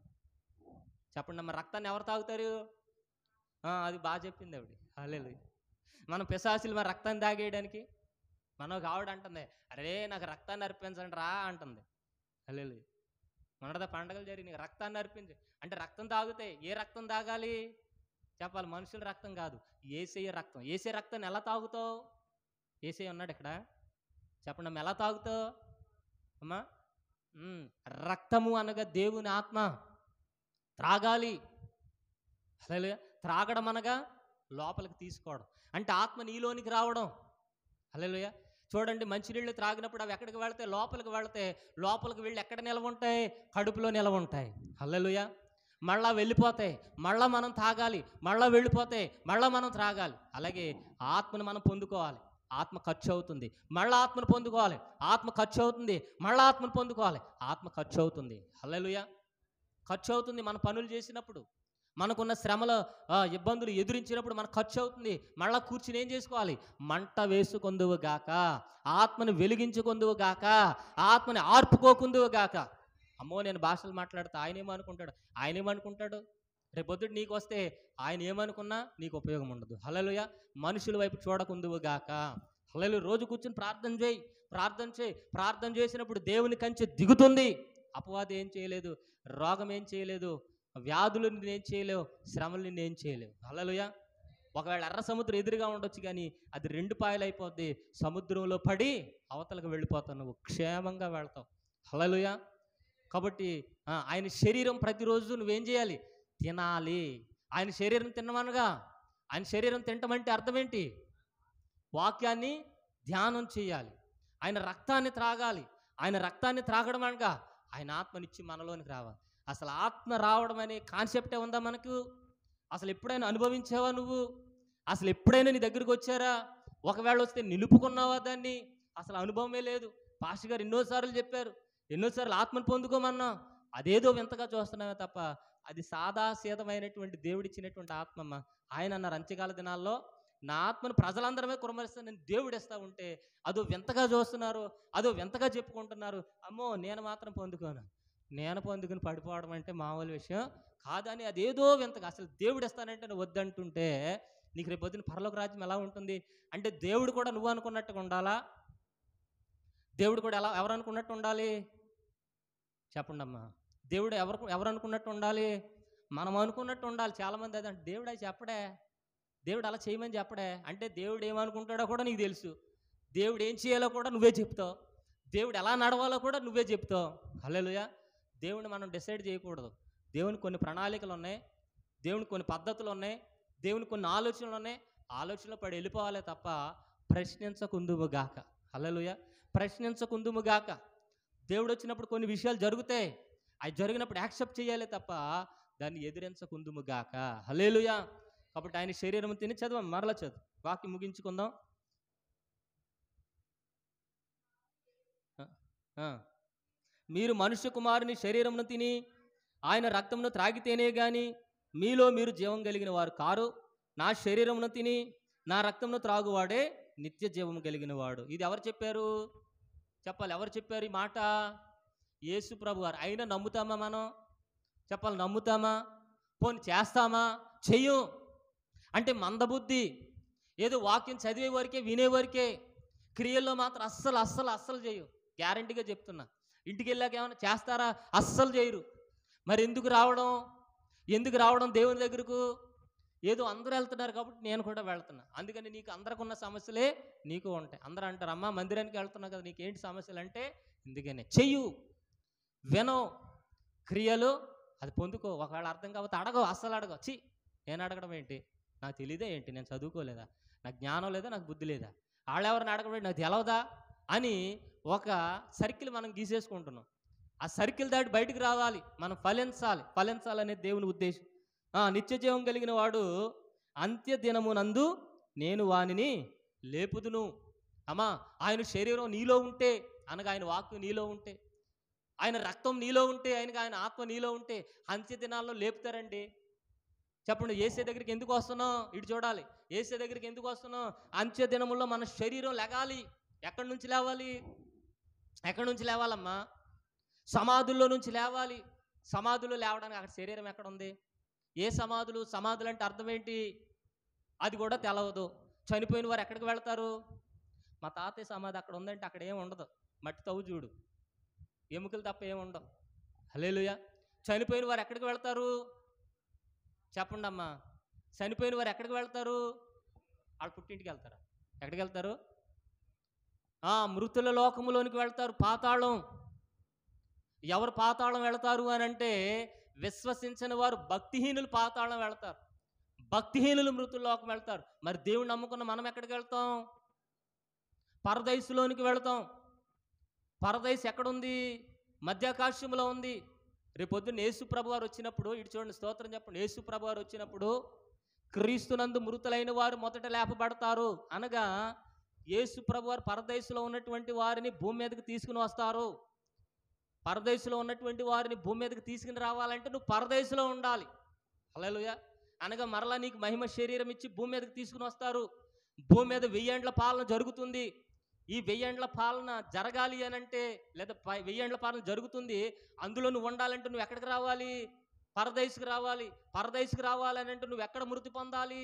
[SPEAKER 1] చెప్పండి అమ్మ, రక్తాన్ని ఎవరు తాగుతారు? అది బాగా చెప్పింది ఆవిడ. హల్లెలూయా. మనం పిశాచులమా రక్తాన్ని తాగేయడానికి? మనకు ఆవిడ అంటుంది, అరే నాకు రక్తాన్ని అర్పించండి రా అంటుంది. హల్లెలూయా. మొన్నటిదా పండగలు జరిగినాయి, రక్తాన్ని అర్పించి అంటే రక్తం తాగితే ఏ రక్తం తాగాలి చెప్పాలి? మనుషుల రక్తం కాదు, యేసయ్య రక్తం. యేసయ్య రక్తాన్ని ఎలా తాగుతావు? యేసయ్య ఉన్నాడు ఇక్కడ, చెప్పండి అమ్మ, ఎలా తాగుతావు అమ్మా? రక్తము అనగా దేవుని ఆత్మ, త్రాగాలి. హల్లెలూయా. త్రాగడం అనగా లోపలికి తీసుకోవడం, అంటే ఆత్మ నీలోనికి రావడం. హల్లెలూయా. చూడండి, మంచినీళ్ళు త్రాగినప్పుడు అవి ఎక్కడికి వెళితే? లోపలికి వెళ్ళి ఎక్కడ నిలవ ఉంటాయి? కడుపులో నిలవ ఉంటాయి. హల్లెలూయా. మళ్ళా వెళ్ళిపోతాయి, మళ్ళా మనం తాగాలి, మళ్ళా వెళ్ళిపోతాయి, మళ్ళా మనం త్రాగాలి. అలాగే ఆత్మను మనం పొందుకోవాలి, ఆత్మ ఖర్చు అవుతుంది, మళ్ళీ ఆత్మను పొందుకోవాలి, ఆత్మ ఖర్చు అవుతుంది, మళ్ళీ ఆత్మను పొందుకోవాలి, ఆత్మ ఖర్చు అవుతుంది. హల్లెలూయా. ఖర్చు అవుతుంది. మన పనులు చేసినప్పుడు, మనకున్న శ్రమల ఇబ్బందులు ఎదురించినప్పుడు మనకు ఖర్చు అవుతుంది. మళ్ళా కూర్చుని ఏం చేసుకోవాలి? మంట వేసుకొందువు గాక, ఆత్మను వెలిగించుకొందువు గాక, ఆత్మని ఆర్పుకోకుందువు గాక. అమ్మో, నేను భాషలు మాట్లాడితే ఆయన ఏమనుకుంటాడు? రేపొద్దుడు నీకు వస్తే ఆయన ఏమనుకున్నా నీకు ఉపయోగం ఉండదు. హల్లెలూయా. మనుషుల వైపు చూడకుందువు గాక. హల్లెలూయా. రోజు కూర్చుని ప్రార్థన చేయి. ప్రార్థన చేసినప్పుడు దేవుని కంచె దిగుతుంది. అపవాది ఏం చేయలేదు, రోగం ఏం చేయలేదు, వ్యాధులు నేనేం చేయలేవు, శ్రమలు నేనేం చేయలేవు. హల్లెలూయా. ఒకవేళ ఎర్ర సముద్రం ఎదురుగా ఉండొచ్చు, కానీ అది 2 పాయలు అయిపోద్ది. సముద్రంలో పడి అవతలకు వెళ్ళిపోతావు, నువ్వు క్షేమంగా వెళ్తావు. హల్లెలూయా. కాబట్టి ఆయన శరీరం ప్రతిరోజు నువ్వేం చేయాలి? తినాలి. ఆయన శరీరం తినమనగా, ఆయన శరీరం తినటమంటే అర్థం ఏంటి? వాక్యాన్ని ధ్యానం చేయాలి, ఆయన రక్తాన్ని త్రాగాలి. ఆయన రక్తాన్ని త్రాగడం అనగా ఆయన ఆత్మనిచ్చి మనలోనికి రావాలి. అసలు ఆత్మ రావడం అనే కాన్సెప్టే ఉందా మనకు? అసలు ఎప్పుడైనా అనుభవించావా నువ్వు? అసలు ఎప్పుడైనా నీ దగ్గరికి వచ్చారా? ఒకవేళ వస్తే నిలుపుకున్నావా దాన్ని? అసలు అనుభవమే లేదు. పాస్టర్ గారు ఎన్నోసార్లు చెప్పారు, ఎన్నోసార్లు ఆత్మను పొందుకోమన్నా, అదేదో వింతగా చూస్తున్నామే తప్ప అది సాదాసీదమైనటువంటి దేవుడిచ్చినటువంటి ఆత్మమ్మ. ఆయన అన్నారు, అంత్యకాల దినాల్లో నా ఆత్మను ప్రజలందరమే కురమరిస్తానని దేవుడు ఇస్తా ఉంటే అదో వింతగా చూస్తున్నారు, అదో వింతగా చెప్పుకుంటున్నారు. అమ్మో, నేను మాత్రం పొందుకోను. నేను పొందుకుని పడిపోవడం అంటే మామూలు విషయం కాదని అదేదో వింతగా, అసలు దేవుడు ఇస్తానంటే నువ్వు వద్దంటుంటే నీకు రేపు పొద్దున పరలోక రాజ్యం ఎలా ఉంటుంది? అంటే దేవుడు కూడా నువ్వు అనుకున్నట్టుగా ఉండాలా? దేవుడు కూడా ఎవరు అనుకున్నట్టు ఉండాలి? చెప్పండి అమ్మా. దేవుడు ఎవరు అనుకున్నట్టు ఉండాలి? మనం అనుకున్నట్టు ఉండాలి. చాలామంది అదంటే దేవుడు అది చెప్పడే, దేవుడు అలా చేయమని చెప్పడే. అంటే దేవుడు ఏమనుకుంటాడో కూడా నీకు తెలుసు, దేవుడు ఏం చేయాలో కూడా నువ్వే చెప్తావు, దేవుడు ఎలా నడవాలో కూడా నువ్వే చెప్తావు. హల్లెలూయా. దేవుడిని మనం డిసైడ్ చేయకూడదు. దేవునికి కొన్ని ప్రణాళికలు ఉన్నాయి, దేవునికి కొన్ని పద్ధతులు ఉన్నాయి, దేవునికి కొన్ని ఆలోచనలు ఉన్నాయి. ఆలోచనలో పడి వెళ్ళిపోవాలి తప్ప ప్రశ్నించకుందుము గాక. హల్లెలూయా. ప్రశ్నించకుందుము గాక. దేవుడు వచ్చినప్పుడు కొన్ని విషయాలు జరుగుతాయి, అవి జరిగినప్పుడు యాక్సెప్ట్ చేయాలి తప్ప దాన్ని ఎదిరించకుందుము గాక. హల్లెలూయా. కాబట్టి ఆయన శరీరం తిని చదవం, మరలా చదువు, వాక్యం ముగించుకుందాం. ఆ, ఆ. మీరు మనుష్య కుమారుని శరీరమును తిని ఆయన రక్తమును త్రాగితేనే గాని మీలో మీరు జీవం కలిగిన వారు కారు. నా శరీరమును తిని నా రక్తమును త్రాగువాడే నిత్య జీవం కలిగిన వాడు. ఇది ఎవరు చెప్పారు? చెప్పాలి, ఎవరు చెప్పారు ఈ మాట? యేసు ప్రభు గారు. అయినా నమ్ముతామా మనం? చెప్పాలి, నమ్ముతామా? పోనీ చేస్తామా? చెయ్యం. అంటే మందబుద్ధి. ఏదో వాక్యం చదివే వరకే, వినే వరకే, క్రియల్లో మాత్రం అస్సలు చేయు. గ్యారంటీగా చెప్తున్నా. ఇంటికి వెళ్ళాక ఏమైనా చేస్తారా? అస్సలు చేయరు. మరి ఎందుకు రావడం దేవుని దగ్గరకు? ఏదో అందరూ వెళ్తున్నారు కాబట్టి నేను కూడా వెళ్తున్నా. అందుకని నీకు అందరికి ఉన్న సమస్యలే నీకు ఉంటాయి. అందరూ అంటారు, అమ్మా మందిరానికి వెళ్తున్నావు కదా, నీకేంటి సమస్యలు అంటే ఎందుకనే. చెయ్యు, వినో, క్రియలు అది పొందుకో. ఒకవేళ అర్థం కాకపోతే అడగవు, అస్సలు అడగవు. నేను అడగడం ఏంటి? నాకు తెలియదా ఏంటి? నేను చదువుకోలేదా? నాకు జ్ఞానం లేదా? నాకు బుద్ధి లేదా? వాళ్ళెవరిని అడగడం నాకు తెలవదా అని ఒక సర్కిల్ మనం గీసేసుకుంటున్నాం. ఆ సర్కిల్ దాటి బయటికి రావాలి, మనం ఫలించాలనేది దేవుని ఉద్దేశం. నిత్య జీవం కలిగిన వాడు అంత్య దినమునందు నేను వానిని లేపుదును. అమ్మా, ఆయన శరీరం నీలో ఉంటే, అనగా ఆయన వాక్కు నీలో ఉంటే, ఆయన రక్తం నీలో ఉంటే, ఆయన ఆత్మ నీలో ఉంటే అంత్య దినాల్లో లేపుతారండి. చెప్పండి, యేసే దగ్గరికి ఎందుకు వస్తున్నాం? ఇటు చూడాలి. యేసే దగ్గరికి ఎందుకు వస్తున్నాం? అంత్య దినముల్లో మన శరీరం లెగాలి. ఎక్కడి నుంచి లేవాలమ్మా? సమాధుల్లో నుంచి లేవాలి. సమాధుల్లో లేవడానికి అక్కడ శరీరం ఎక్కడ ఉంది? ఏ సమాధులు అంటే అర్థం ఏంటి? అది కూడా తెలవదు. చనిపోయిన వారు ఎక్కడికి వెళ్తారు? మా తాతయ్య సమాధి అక్కడ ఉందంటే అక్కడ ఏమి ఉండదు. మట్టి తవ్వు చూడు, ఎముకలు తప్ప ఏమి ఉండవు. హల్లెలూయా. చనిపోయిన వారు ఎక్కడికి వెళ్తారు? చెప్పండి అమ్మా. చనిపోయిన వారు ఎక్కడికి వెళ్తారు? వాళ్ళ పుట్టింటికి వెళ్తారా? ఎక్కడికి వెళ్తారు? మృతుల లోకములోనికి వెళ్తారు, పాతాళం. ఎవరు పాతాళం వెళతారు అని అంటే, విశ్వసించని వారు, భక్తిహీనులు పాతాళం వెళతారు. భక్తిహీనులు మృతుల లోకం వెళ్తారు. మరి దేవుని నమ్ముకున్న మనం ఎక్కడికి వెళ్తాం? పరదైసులోనికి వెళతాం. పరదైసు ఎక్కడుంది? మధ్యాకాశంలో ఉంది. రేపొద్దున యేసు ప్రభు వారు వచ్చినప్పుడు, ఇటు చూడండి, స్తోత్రం చెప్పండి. యేసు ప్రభు వారు వచ్చినప్పుడు క్రీస్తునందు మృతులైన వారు మొదట లేపబడతారు. అనగా యేసు ప్రభు వారు పరదైసులో ఉన్నటువంటి వారిని భూమి మీదకి తీసుకుని వస్తారు. పరదేశంలో ఉన్నటువంటి వారిని భూమి మీదకి తీసుకుని రావాలంటే నువ్వు పరదేశంలో ఉండాలి. హల్లెలూయా. అనగా మరలా నీకు మహిమ శరీరం ఇచ్చి భూమి మీదకి తీసుకుని వస్తారు. భూమి మీద 1000 ఏండ్ల పాలన జరుగుతుంది. ఈ 1000 ఏండ్ల పాలన జరగాలి అని అంటే, లేదా 1000 ఏండ్ల పాలన జరుగుతుంది, అందులో నువ్వు ఉండాలంటే నువ్వు ఎక్కడికి రావాలి? పరదేశకు రావాలి. పరదేశకు రావాలని అంటే నువ్వు ఎక్కడ మృతి పొందాలి?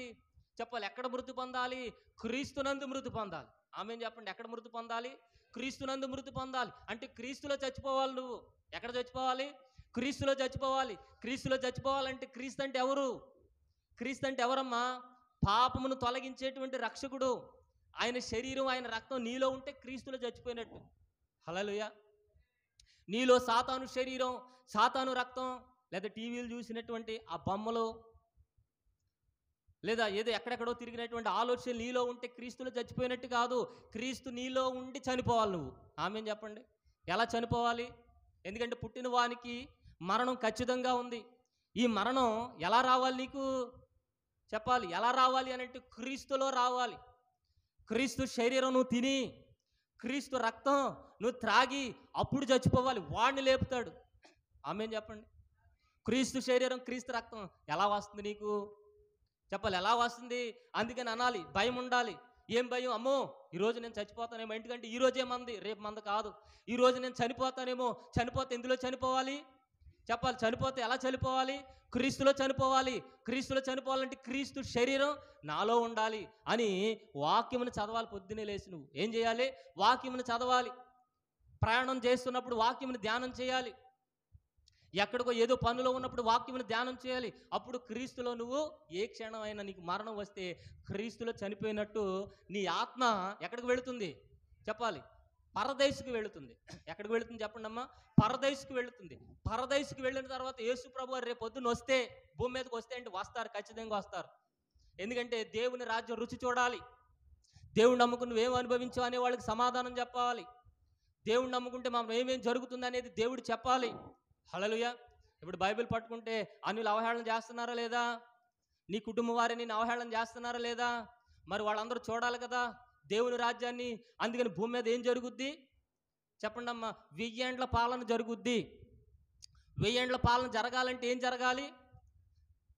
[SPEAKER 1] చెప్పాలి, ఎక్కడ మృతి పొందాలి? క్రీస్తునందు మృతి పొందాలి. ఆమేన్ చెప్పండి. ఎక్కడ మృతి పొందాలి? క్రీస్తునందు మృతి పొందాలి. అంటే క్రీస్తులో చచ్చిపోవాలి. నువ్వు ఎక్కడ చచ్చిపోవాలి? క్రీస్తులో చచ్చిపోవాలి. క్రీస్తులో చచ్చిపోవాలంటే క్రీస్తు అంటే ఎవరు? క్రీస్తు అంటే ఎవరమ్మా? పాపమును తొలగించేటువంటి రక్షకుడు. ఆయన శరీరం, ఆయన రక్తం నీలో ఉంటే క్రీస్తులో చచ్చిపోయినట్టు. హల్లెలూయా. నీలో సాతాను శరీరం, సాతాను రక్తం, లేదా టీవీలు చూసినటువంటి ఆ బొమ్మలు, లేదా ఏదో ఎక్కడెక్కడో తిరిగినటువంటి ఆలోచనలు నీలో ఉంటే క్రీస్తులో చచ్చిపోయినట్టు కాదు. క్రీస్తు నీలో ఉండి చనిపోవాలి నువ్వు. ఆమేన్ చెప్పండి. ఎలా చనిపోవాలి? ఎందుకంటే పుట్టిన వానికి మరణం ఖచ్చితంగా ఉంది. ఈ మరణం ఎలా రావాలి నీకు? చెప్పాలి, ఎలా రావాలి అని అంటే క్రీస్తులో రావాలి. క్రీస్తు శరీరం నువ్వు తిని, క్రీస్తు రక్తం నువ్వు త్రాగి అప్పుడు చచ్చిపోవాలి. వాడిని లేపుతాడు. ఆమేన్ చెప్పండి. క్రీస్తు శరీరం, క్రీస్తు రక్తం ఎలా వస్తుంది నీకు? చెప్పాలి, ఎలా వస్తుంది? అందుకని అనాలి, భయం ఉండాలి. ఏం భయం? అమ్మో ఈరోజు నేను చచ్చిపోతానేమో. ఎందుకంటే ఈరోజే మంది, రేపు మంద కాదు. ఈరోజు నేను చనిపోతానేమో. చనిపోతే ఎందులో చనిపోవాలి? చెప్పాలి, చనిపోతే ఎలా చనిపోవాలి? క్రీస్తులో చనిపోవాలి. క్రీస్తులో చనిపోవాలంటే క్రీస్తు శరీరం నాలో ఉండాలి అని వాక్యమును చదవాలి. పొద్దునే లేచి నువ్వు ఏం చేయాలి? వాక్యమును చదవాలి. ప్రయాణం చేస్తున్నప్పుడు వాక్యమును ధ్యానం చేయాలి. ఎక్కడికో ఏదో పనులో ఉన్నప్పుడు వాక్యమును ధ్యానం చేయాలి. అప్పుడు క్రీస్తులో నువ్వు ఏ క్షణమైనా నీకు మరణం వస్తే క్రీస్తులో చనిపోయినట్టు నీ ఆత్మ ఎక్కడికి వెళుతుంది? చెప్పాలి, పరదేశుకు వెళుతుంది. ఎక్కడికి వెళుతుంది చెప్పండి అమ్మా? పరదేశుకు వెళుతుంది. పరదేశుకు వెళ్ళిన తర్వాత యేసు ప్రభు రేపు పొద్దున్న వస్తే, భూమి మీదకి వస్తే అంటే వస్తారు, ఖచ్చితంగా వస్తారు. ఎందుకంటే దేవుని రాజ్యం రుచి చూడాలి. దేవుని నమ్ముకుని నువ్వేం అనుభవించావు అనే వాళ్ళకి సమాధానం చెప్పాలి. దేవుని నమ్ముకుంటే మనం ఏమేం జరుగుతుంది అనేది దేవుడు చెప్పాలి. హల్లెలూయా. ఇప్పుడు బైబిల్ పట్టుకుంటే అన్యులు అవహేళన చేస్తున్నారా లేదా? నీ కుటుంబం వారిని నేను అవహేళన చేస్తున్నారా లేదా? మరి వాళ్ళందరూ చూడాలి కదా దేవుని రాజ్యాన్ని. అందుకని భూమి మీద ఏం జరుగుద్ది? చెప్పండి అమ్మా. 1000 ఏండ్ల పాలన జరుగుద్ది. 1000 ఏండ్ల పాలన జరగాలంటే ఏం జరగాలి?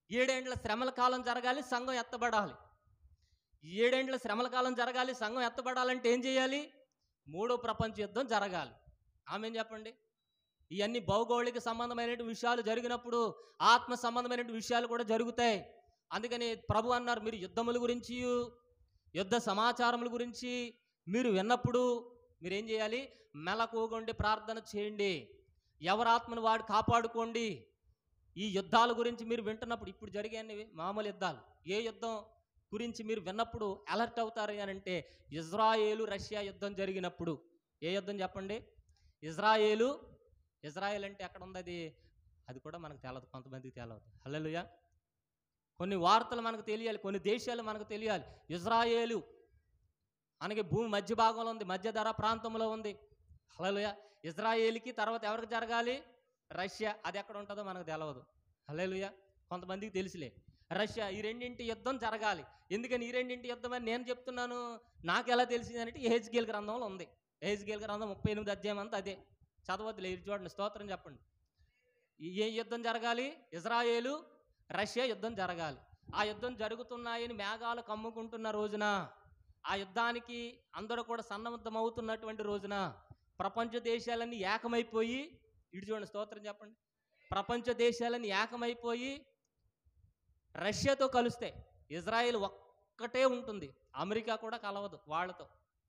[SPEAKER 1] 7 ఏండ్ల శ్రమల కాలం జరగాలి, సంఘం ఎత్తబడాలి. 7 ఏండ్ల శ్రమల కాలం జరగాలి, సంఘం ఎత్తబడాలంటే ఏం చేయాలి? 3వ ప్రపంచ యుద్ధం జరగాలి. ఆమేం చెప్పండి. ఇవన్నీ భౌగోళిక సంబంధమైనటువంటి విషయాలు జరిగినప్పుడు ఆత్మ సంబంధమైనటువంటి విషయాలు కూడా జరుగుతాయి. అందుకని ప్రభు అన్నారు, మీరు యుద్ధముల గురించి, యుద్ధ సమాచారముల గురించి మీరు విన్నప్పుడు మీరేం చేయాలి? మెలకువగుండి ప్రార్థన చేయండి. ఎవరి ఆత్మను వాడు కాపాడుకోండి. ఈ యుద్ధాల గురించి మీరు వింటున్నప్పుడు, ఇప్పుడు జరిగేవి మామూలు యుద్ధాలు, ఏ యుద్ధం గురించి మీరు విన్నప్పుడు అలర్ట్ అవుతారు అని అంటే, ఇజ్రాయేలు రష్యా యుద్ధం జరిగినప్పుడు. ఏ యుద్ధం చెప్పండి? ఇజ్రాయేల్ అంటే ఎక్కడ ఉంది? అది కూడా మనకు తెలదు, కొంతమందికి తెలవదు. హల్లెలూయా. కొన్ని వార్తలు మనకు తెలియాలి, కొన్ని దేశాలు మనకు తెలియాలి. ఇజ్రాయేలు మనకి భూమి మధ్య భాగంలో ఉంది, మధ్యధరా ప్రాంతంలో ఉంది. హల్లెలూయా. ఇజ్రాయేల్కి తర్వాత ఎవరికి జరగాలి? రష్యా. అది ఎక్కడ ఉంటుందో మనకు తెలవదు. హల్లెలూయా. కొంతమందికి తెలుసులే. రష్యా. ఈ రెండింటి యుద్ధం జరగాలి. ఎందుకని ఈ రెండింటి యుద్ధం అని నేను చెప్తున్నాను? నాకు ఎలా తెలిసింది అంటే యెహెజ్కేలు గ్రంథంలో ఉంది. యెహెజ్కేలు గ్రంథం 38 అధ్యాయం అంతా అదే. చదవద్దులే, ఇది చూడండి. స్తోత్రం చెప్పండి. ఏ యుద్ధం జరగాలి? ఇజ్రాయేలు రష్యా యుద్ధం జరగాలి. ఆ యుద్ధం జరుగుతున్నాయని మేఘాలు కమ్ముకుంటున్న రోజున, ఆ యుద్ధానికి అందరూ కూడా సన్నద్ధమవుతున్నటువంటి రోజున ప్రపంచ దేశాలన్నీ ఏకమైపోయి, ఇటు చూడండి, స్తోత్రం చెప్పండి, ప్రపంచ దేశాలన్నీ ఏకమైపోయి రష్యాతో కలుస్తాయి. ఇజ్రాయెల్ ఒక్కటే ఉంటుంది, అమెరికా కూడా కలవదు వాళ్ళతో.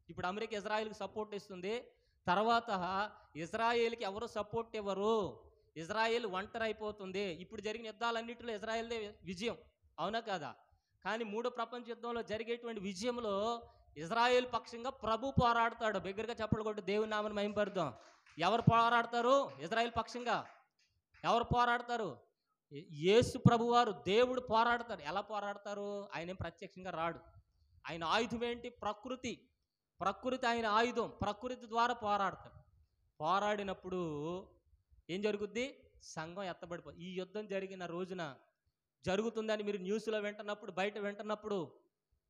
[SPEAKER 1] ఇప్పుడు అమెరికా ఇజ్రాయెల్కి సపోర్ట్ ఇస్తుంది, తర్వాత ఇజ్రాయేల్కి ఎవరు సపోర్ట్ ఇవ్వరు. ఇజ్రాయేల్ ఒంటరి అయిపోతుంది. ఇప్పుడు జరిగిన యుద్ధాలన్నింటిలో ఇజ్రాయేల్దే విజయం, అవునా కాదా? కానీ 3వ ప్రపంచ యుద్ధంలో జరిగేటువంటి విజయంలో ఇజ్రాయేల్ పక్షంగా ప్రభు పోరాడతాడు. బిగ్గరగా చప్పట్లు కొట్టి దేవుని నామమును మహిమపరుద్దాం. ఎవరు పోరాడతారు? ఇజ్రాయేల్ పక్షంగా ఎవరు పోరాడతారు? యేసు ప్రభువారు, దేవుడు పోరాడతారు. ఎలా పోరాడతారు? ఆయన ఏం ప్రత్యక్షంగా రాడు. ఆయన ఆయుధం ఏంటి? ప్రకృతి. ఆయన ఆయుధం. ప్రకృతి ద్వారా పోరాడతాడు. పోరాడినప్పుడు ఏం జరుగుద్ది? సంఘం ఎత్తబడిపోతుంది. ఈ యుద్ధం జరిగిన రోజున జరుగుతుందని మీరు న్యూస్లో వింటున్నప్పుడు, బయట వింటున్నప్పుడు,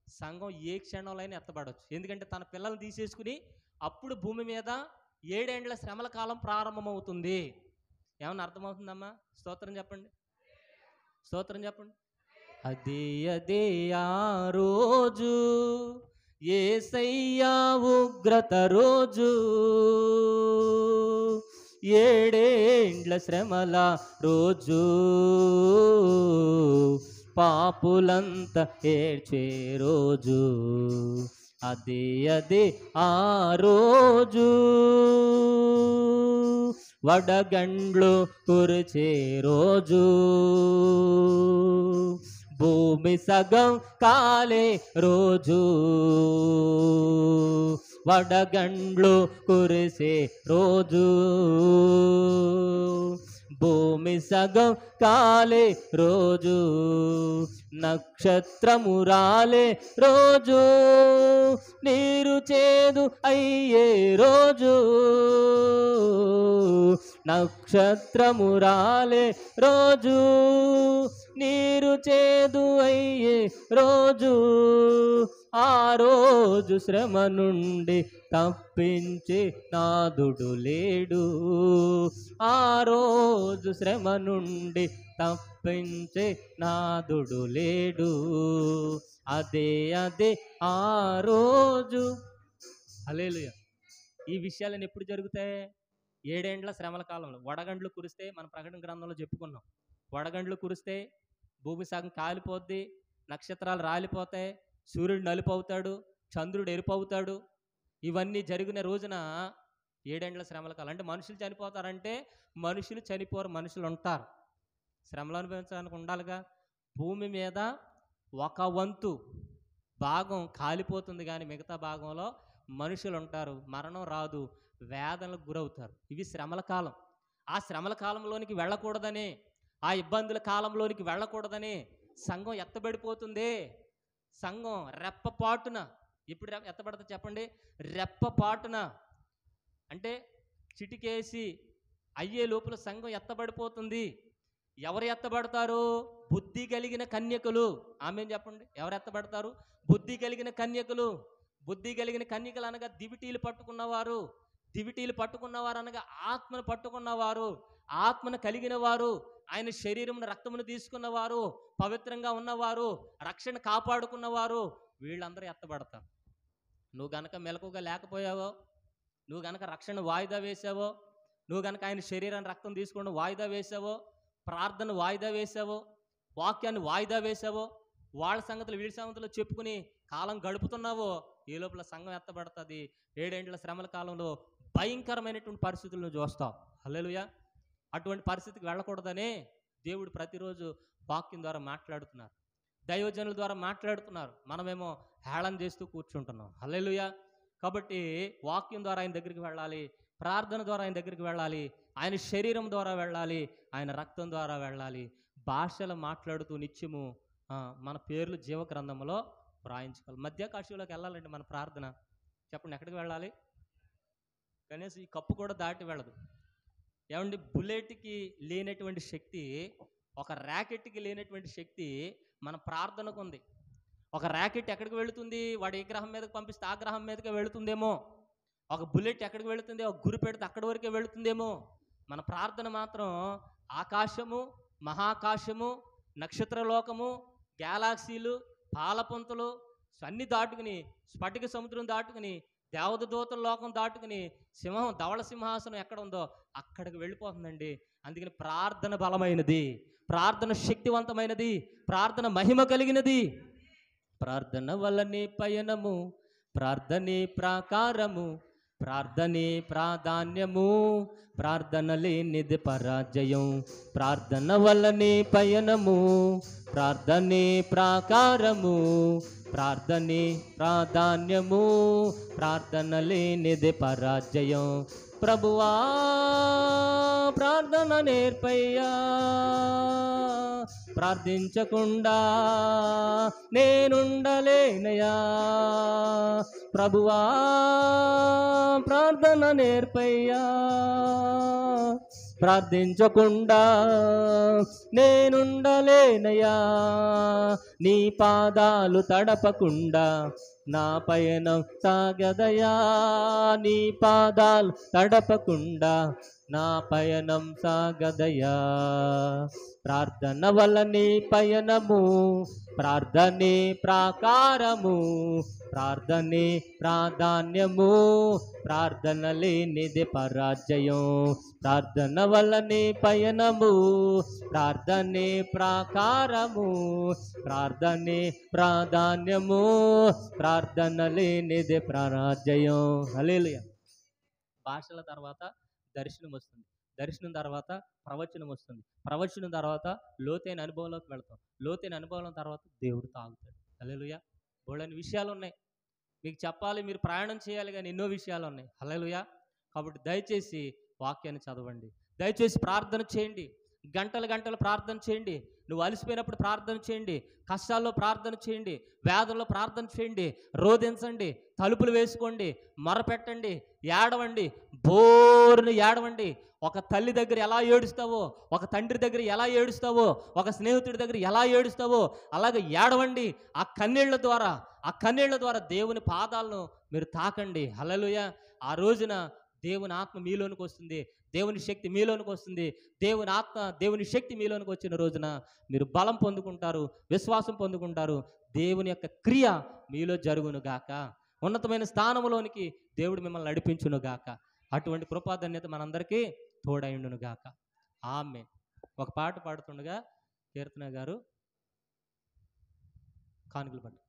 [SPEAKER 1] సంఘం ఏ క్షణంలో అయినా ఎత్తబడవచ్చు. ఎందుకంటే తన పిల్లల్ని తీసేసుకుని అప్పుడు భూమి మీద 7 ఏండ్ల శ్రమల కాలం ప్రారంభమవుతుంది. ఏమన్నా అర్థమవుతుందమ్మా? స్తోత్రం చెప్పండి. స్తోత్రం చెప్పండి. అదే ఆ రోజు, యేసయ్య ఉగ్రత రోజు, 7 ఏండ్ల శ్రమల రోజు, పాపులంతా ఏడ్చే రోజు. అదే ఆ రోజు, వడగండ్లు కురిచే రోజు, భూమి సగం కాలే రోజు, వడగండ్లు కురిసే రోజు, భూమి సగం కాలే రోజు, నక్షత్రము రాలే రోజు, నీరు చేదు అయ్యే రోజు, నక్షత్రము రాలే రోజు, నీరు చేదు అయ్యే రోజు. ఆ రోజు శ్రమ నుండి తప్పించే నాదుడు లేడు. ఆ రోజు శ్రమ నుండి తప్పించే నాదుడు లేడు. అదే ఆ రోజు. హల్లెలూయా. ఈ విషయాలను ఎప్పుడు జరుగుతాయి? 7 ఏండ్ల శ్రమల కాలంలో. వడగండ్లు కురిస్తే, మన ప్రకటన గ్రంథంలో చెప్పుకున్నాం, వడగండ్లు కురిస్తే భూమి సగం కాలిపోద్ది, నక్షత్రాలు రాలిపోతాయి, సూర్యుడు నలుపు అవుతాడు, చంద్రుడు ఎరుపు అవుతాడు. ఇవన్నీ జరిగిన రోజున 7 ఏండ్ల శ్రమల కాలం. అంటే మనుషులు చనిపోతారంటే మనుషులు చనిపోరు, మనుషులు ఉంటారు. శ్రమలు అనుభవించడానికి ఉండాలిగా. భూమి మీద 1/4 భాగం కాలిపోతుంది, కానీ మిగతా భాగంలో మనుషులు ఉంటారు. మరణం రాదు, వేదనలకు గురవుతారు. ఇవి శ్రమల కాలం. ఆ శ్రమల కాలంలోనికి వెళ్ళకూడదని, ఆ ఇబ్బందుల కాలంలోనికి వెళ్ళకూడదని సంఘం ఎత్తబడిపోతుంది. సంఘం రెప్పపాటున. ఎప్పుడు ఎత్తబడతా చెప్పండి? రెప్పపాటున. అంటే చిటికేసి అయ్యే లోపల సంఘం ఎత్తబడిపోతుంది. ఎవరు ఎత్తబడతారు? బుద్ధి కలిగిన కన్యకులు. ఆమేన్ చెప్పండి. ఎవరు ఎత్తబడతారు? బుద్ధి కలిగిన కన్యకులు. బుద్ధి కలిగిన కన్యకలు అనగా దివిటీలు పట్టుకున్నవారు, దివిటీలు పట్టుకున్నవారు అనగా ఆత్మను పట్టుకున్నవారు, ఆత్మను కలిగిన వారు, ఆయన శరీరమును రక్తమును తీసుకున్నవారు, పవిత్రంగా ఉన్నవారు, రక్షణ కాపాడుకున్నవారు, వీళ్ళందరూ ఎత్తబడతారు. నువ్వు గనక మెలకుగా లేకపోయావో, నువ్వు గనక రక్షణ వాయిదా వేసావో, నువ్వు గనక ఆయన శరీరాన్ని రక్తం తీసుకోవడం వాయిదా వేసావో, ప్రార్థన వాయిదా వేసావో, వాక్యాన్ని వాయిదా వేసావో, వాళ్ళ సంగతులు వీళ్ళ సంగతులు చెప్పుకుని కాలం గడుపుతున్నావో, ఈ లోపల సంఘం ఎత్తబడుతుంది. 7 ఏండ్ల శ్రమల కాలంలో భయంకరమైనటువంటి పరిస్థితులను చూస్తావు. హల్లెలూయా. అటువంటి పరిస్థితికి వెళ్ళకూడదనే దేవుడు ప్రతిరోజు వాక్యం ద్వారా మాట్లాడుతున్నారు, దైవజనుల ద్వారా మాట్లాడుతున్నారు. మనమేమో హేళన చేస్తూ కూర్చుంటున్నాం. హల్లెలూయా. కాబట్టి వాక్యం ద్వారా ఆయన దగ్గరికి వెళ్ళాలి, ప్రార్థన ద్వారా ఆయన దగ్గరికి వెళ్ళాలి, ఆయన శరీరం ద్వారా వెళ్ళాలి, ఆయన రక్తం ద్వారా వెళ్ళాలి. భాషలు మాట్లాడుతూ నిత్యము మన పేర్లు జీవ గ్రంథంలో వ్రాయించుకోవాలి. మధ్యాకాశంలోకి వెళ్ళాలంటే మన ప్రార్థన చెప్పండి, ఎక్కడికి వెళ్ళాలి? కనీసం ఈ కప్పు కూడా దాటి వెళ్ళదు. ఏమండి, బుల్లెట్కి లేనటువంటి శక్తి, ఒక ర్యాకెట్కి లేనటువంటి శక్తి మన ప్రార్థనకు ఉంది. ఒక ర్యాకెట్ ఎక్కడికి వెళుతుంది? వాడు ఏ గ్రహం మీదకి పంపిస్తే ఆ గ్రహం మీదకే వెళుతుందేమో. ఒక బుల్లెట్ ఎక్కడికి వెళుతుంది? ఒక గురి పెడితే అక్కడి వరకే వెళుతుందేమో. మన ప్రార్థన మాత్రం ఆకాశము, మహాకాశము, నక్షత్రలోకము, గ్యాలాక్సీలు, పాలపుంతలు అన్ని దాటుకుని, స్ఫటిక సముద్రం దాటుకుని, దేవదూతల లోకం దాటుకుని, సింహం ధవళ సింహాసనం ఎక్కడ ఉందో అక్కడికి వెళ్ళిపోతుందండి. అందుకని ప్రార్థన బలమైనది, ప్రార్థన శక్తివంతమైనది, ప్రార్థన మహిమ కలిగినది. ప్రార్థన వల్లనే పయనము, ప్రార్థనే ప్రాకారము, ప్రార్థనే ప్రాధాన్యము, ప్రార్థన లేనిది పరాజయం. ప్రార్థన వల్లనే పయనము, ప్రార్థనే ప్రాకారము, ప్రార్థనే ప్రాధాన్యము, ప్రార్థన లేనిది పరాజయం. ప్రభువా ప్రార్థన నేర్పయ్యా, ప్రార్థించకుండా నేనుండలేనయా. ప్రభువా ప్రార్థన నేర్పయ్యా, ప్రార్థించకుండా నేనుండలేనయా. నీ పాదాలు తడపకుండా నా పయనం సాగదయా. నీ పాదాలు తడపకుండా నా పయనం సాగదయా. ప్రార్థన వల్లనే పయనము, ప్రార్థనే ప్రాకారము, ప్రార్థనే ప్రాధాన్యము, ప్రార్థన లేనిది పరాజయం. ప్రార్థన వల్లనే పయనము, ప్రార్థనే ప్రాకారము, ప్రార్థనే ప్రాధాన్యము, ప్రార్థన లేనిది పరాజయం. హల్లెలూయా. భాషల తర్వాత దర్శనం వస్తుంది, దర్శనం తర్వాత ప్రవచనం వస్తుంది, ప్రవచనం తర్వాత లోతైన అనుభవంలోకి వెళ్తాం, లోతైన అనుభవం తర్వాత దేవుడు తాగుతాడు. హల్లెలూయా. బోలెడన్ని విషయాలు ఉన్నాయి మీకు చెప్పాలి, మీరు ప్రయాణం చేయాలి, కానీ ఎన్నో విషయాలు ఉన్నాయి. హల్లెలూయా. కాబట్టి దయచేసి వాక్యాన్ని చదవండి, దయచేసి ప్రార్థన చేయండి, గంటలు గంటలు ప్రార్థన చేయండి. నువ్వు అలసిపోయినప్పుడు ప్రార్థన చేయండి, కష్టాల్లో ప్రార్థన చేయండి, వ్యాధుల్లో ప్రార్థన చేయండి, రోధించండి, తలుపులు వేసుకోండి, మొరపెట్టండి, ఏడవండి, బోరుని ఏడవండి. ఒక తల్లి దగ్గర ఎలా ఏడుస్తావో, ఒక తండ్రి దగ్గర ఎలా ఏడుస్తావో, ఒక స్నేహితుడి దగ్గర ఎలా ఏడుస్తావో అలాగే ఏడవండి. ఆ కన్నీళ్ల ద్వారా దేవుని పాదాలను మీరు తాకండి. హల్లెలూయా. ఆ రోజున దేవుని ఆత్మ మీలోనికి వస్తుంది, దేవుని శక్తి మీలోనికి వస్తుంది. దేవుని ఆత్మ, దేవుని శక్తి మీలోనికి వచ్చిన రోజున మీరు బలం పొందుకుంటారు, విశ్వాసం పొందుకుంటారు. దేవుని యొక్క క్రియ మీలో జరుగునుగాక, ఉన్నతమైన స్థానంలోనికి దేవుడు మిమ్మల్ని నడిపించునుగాక. అటువంటి కృపాధన్యత మనందరికీ తోడైండునుగాక. ఆమేన్. ఒక పాట పాడుతుండగా కీర్తన గారు కానుకలు పట్టు.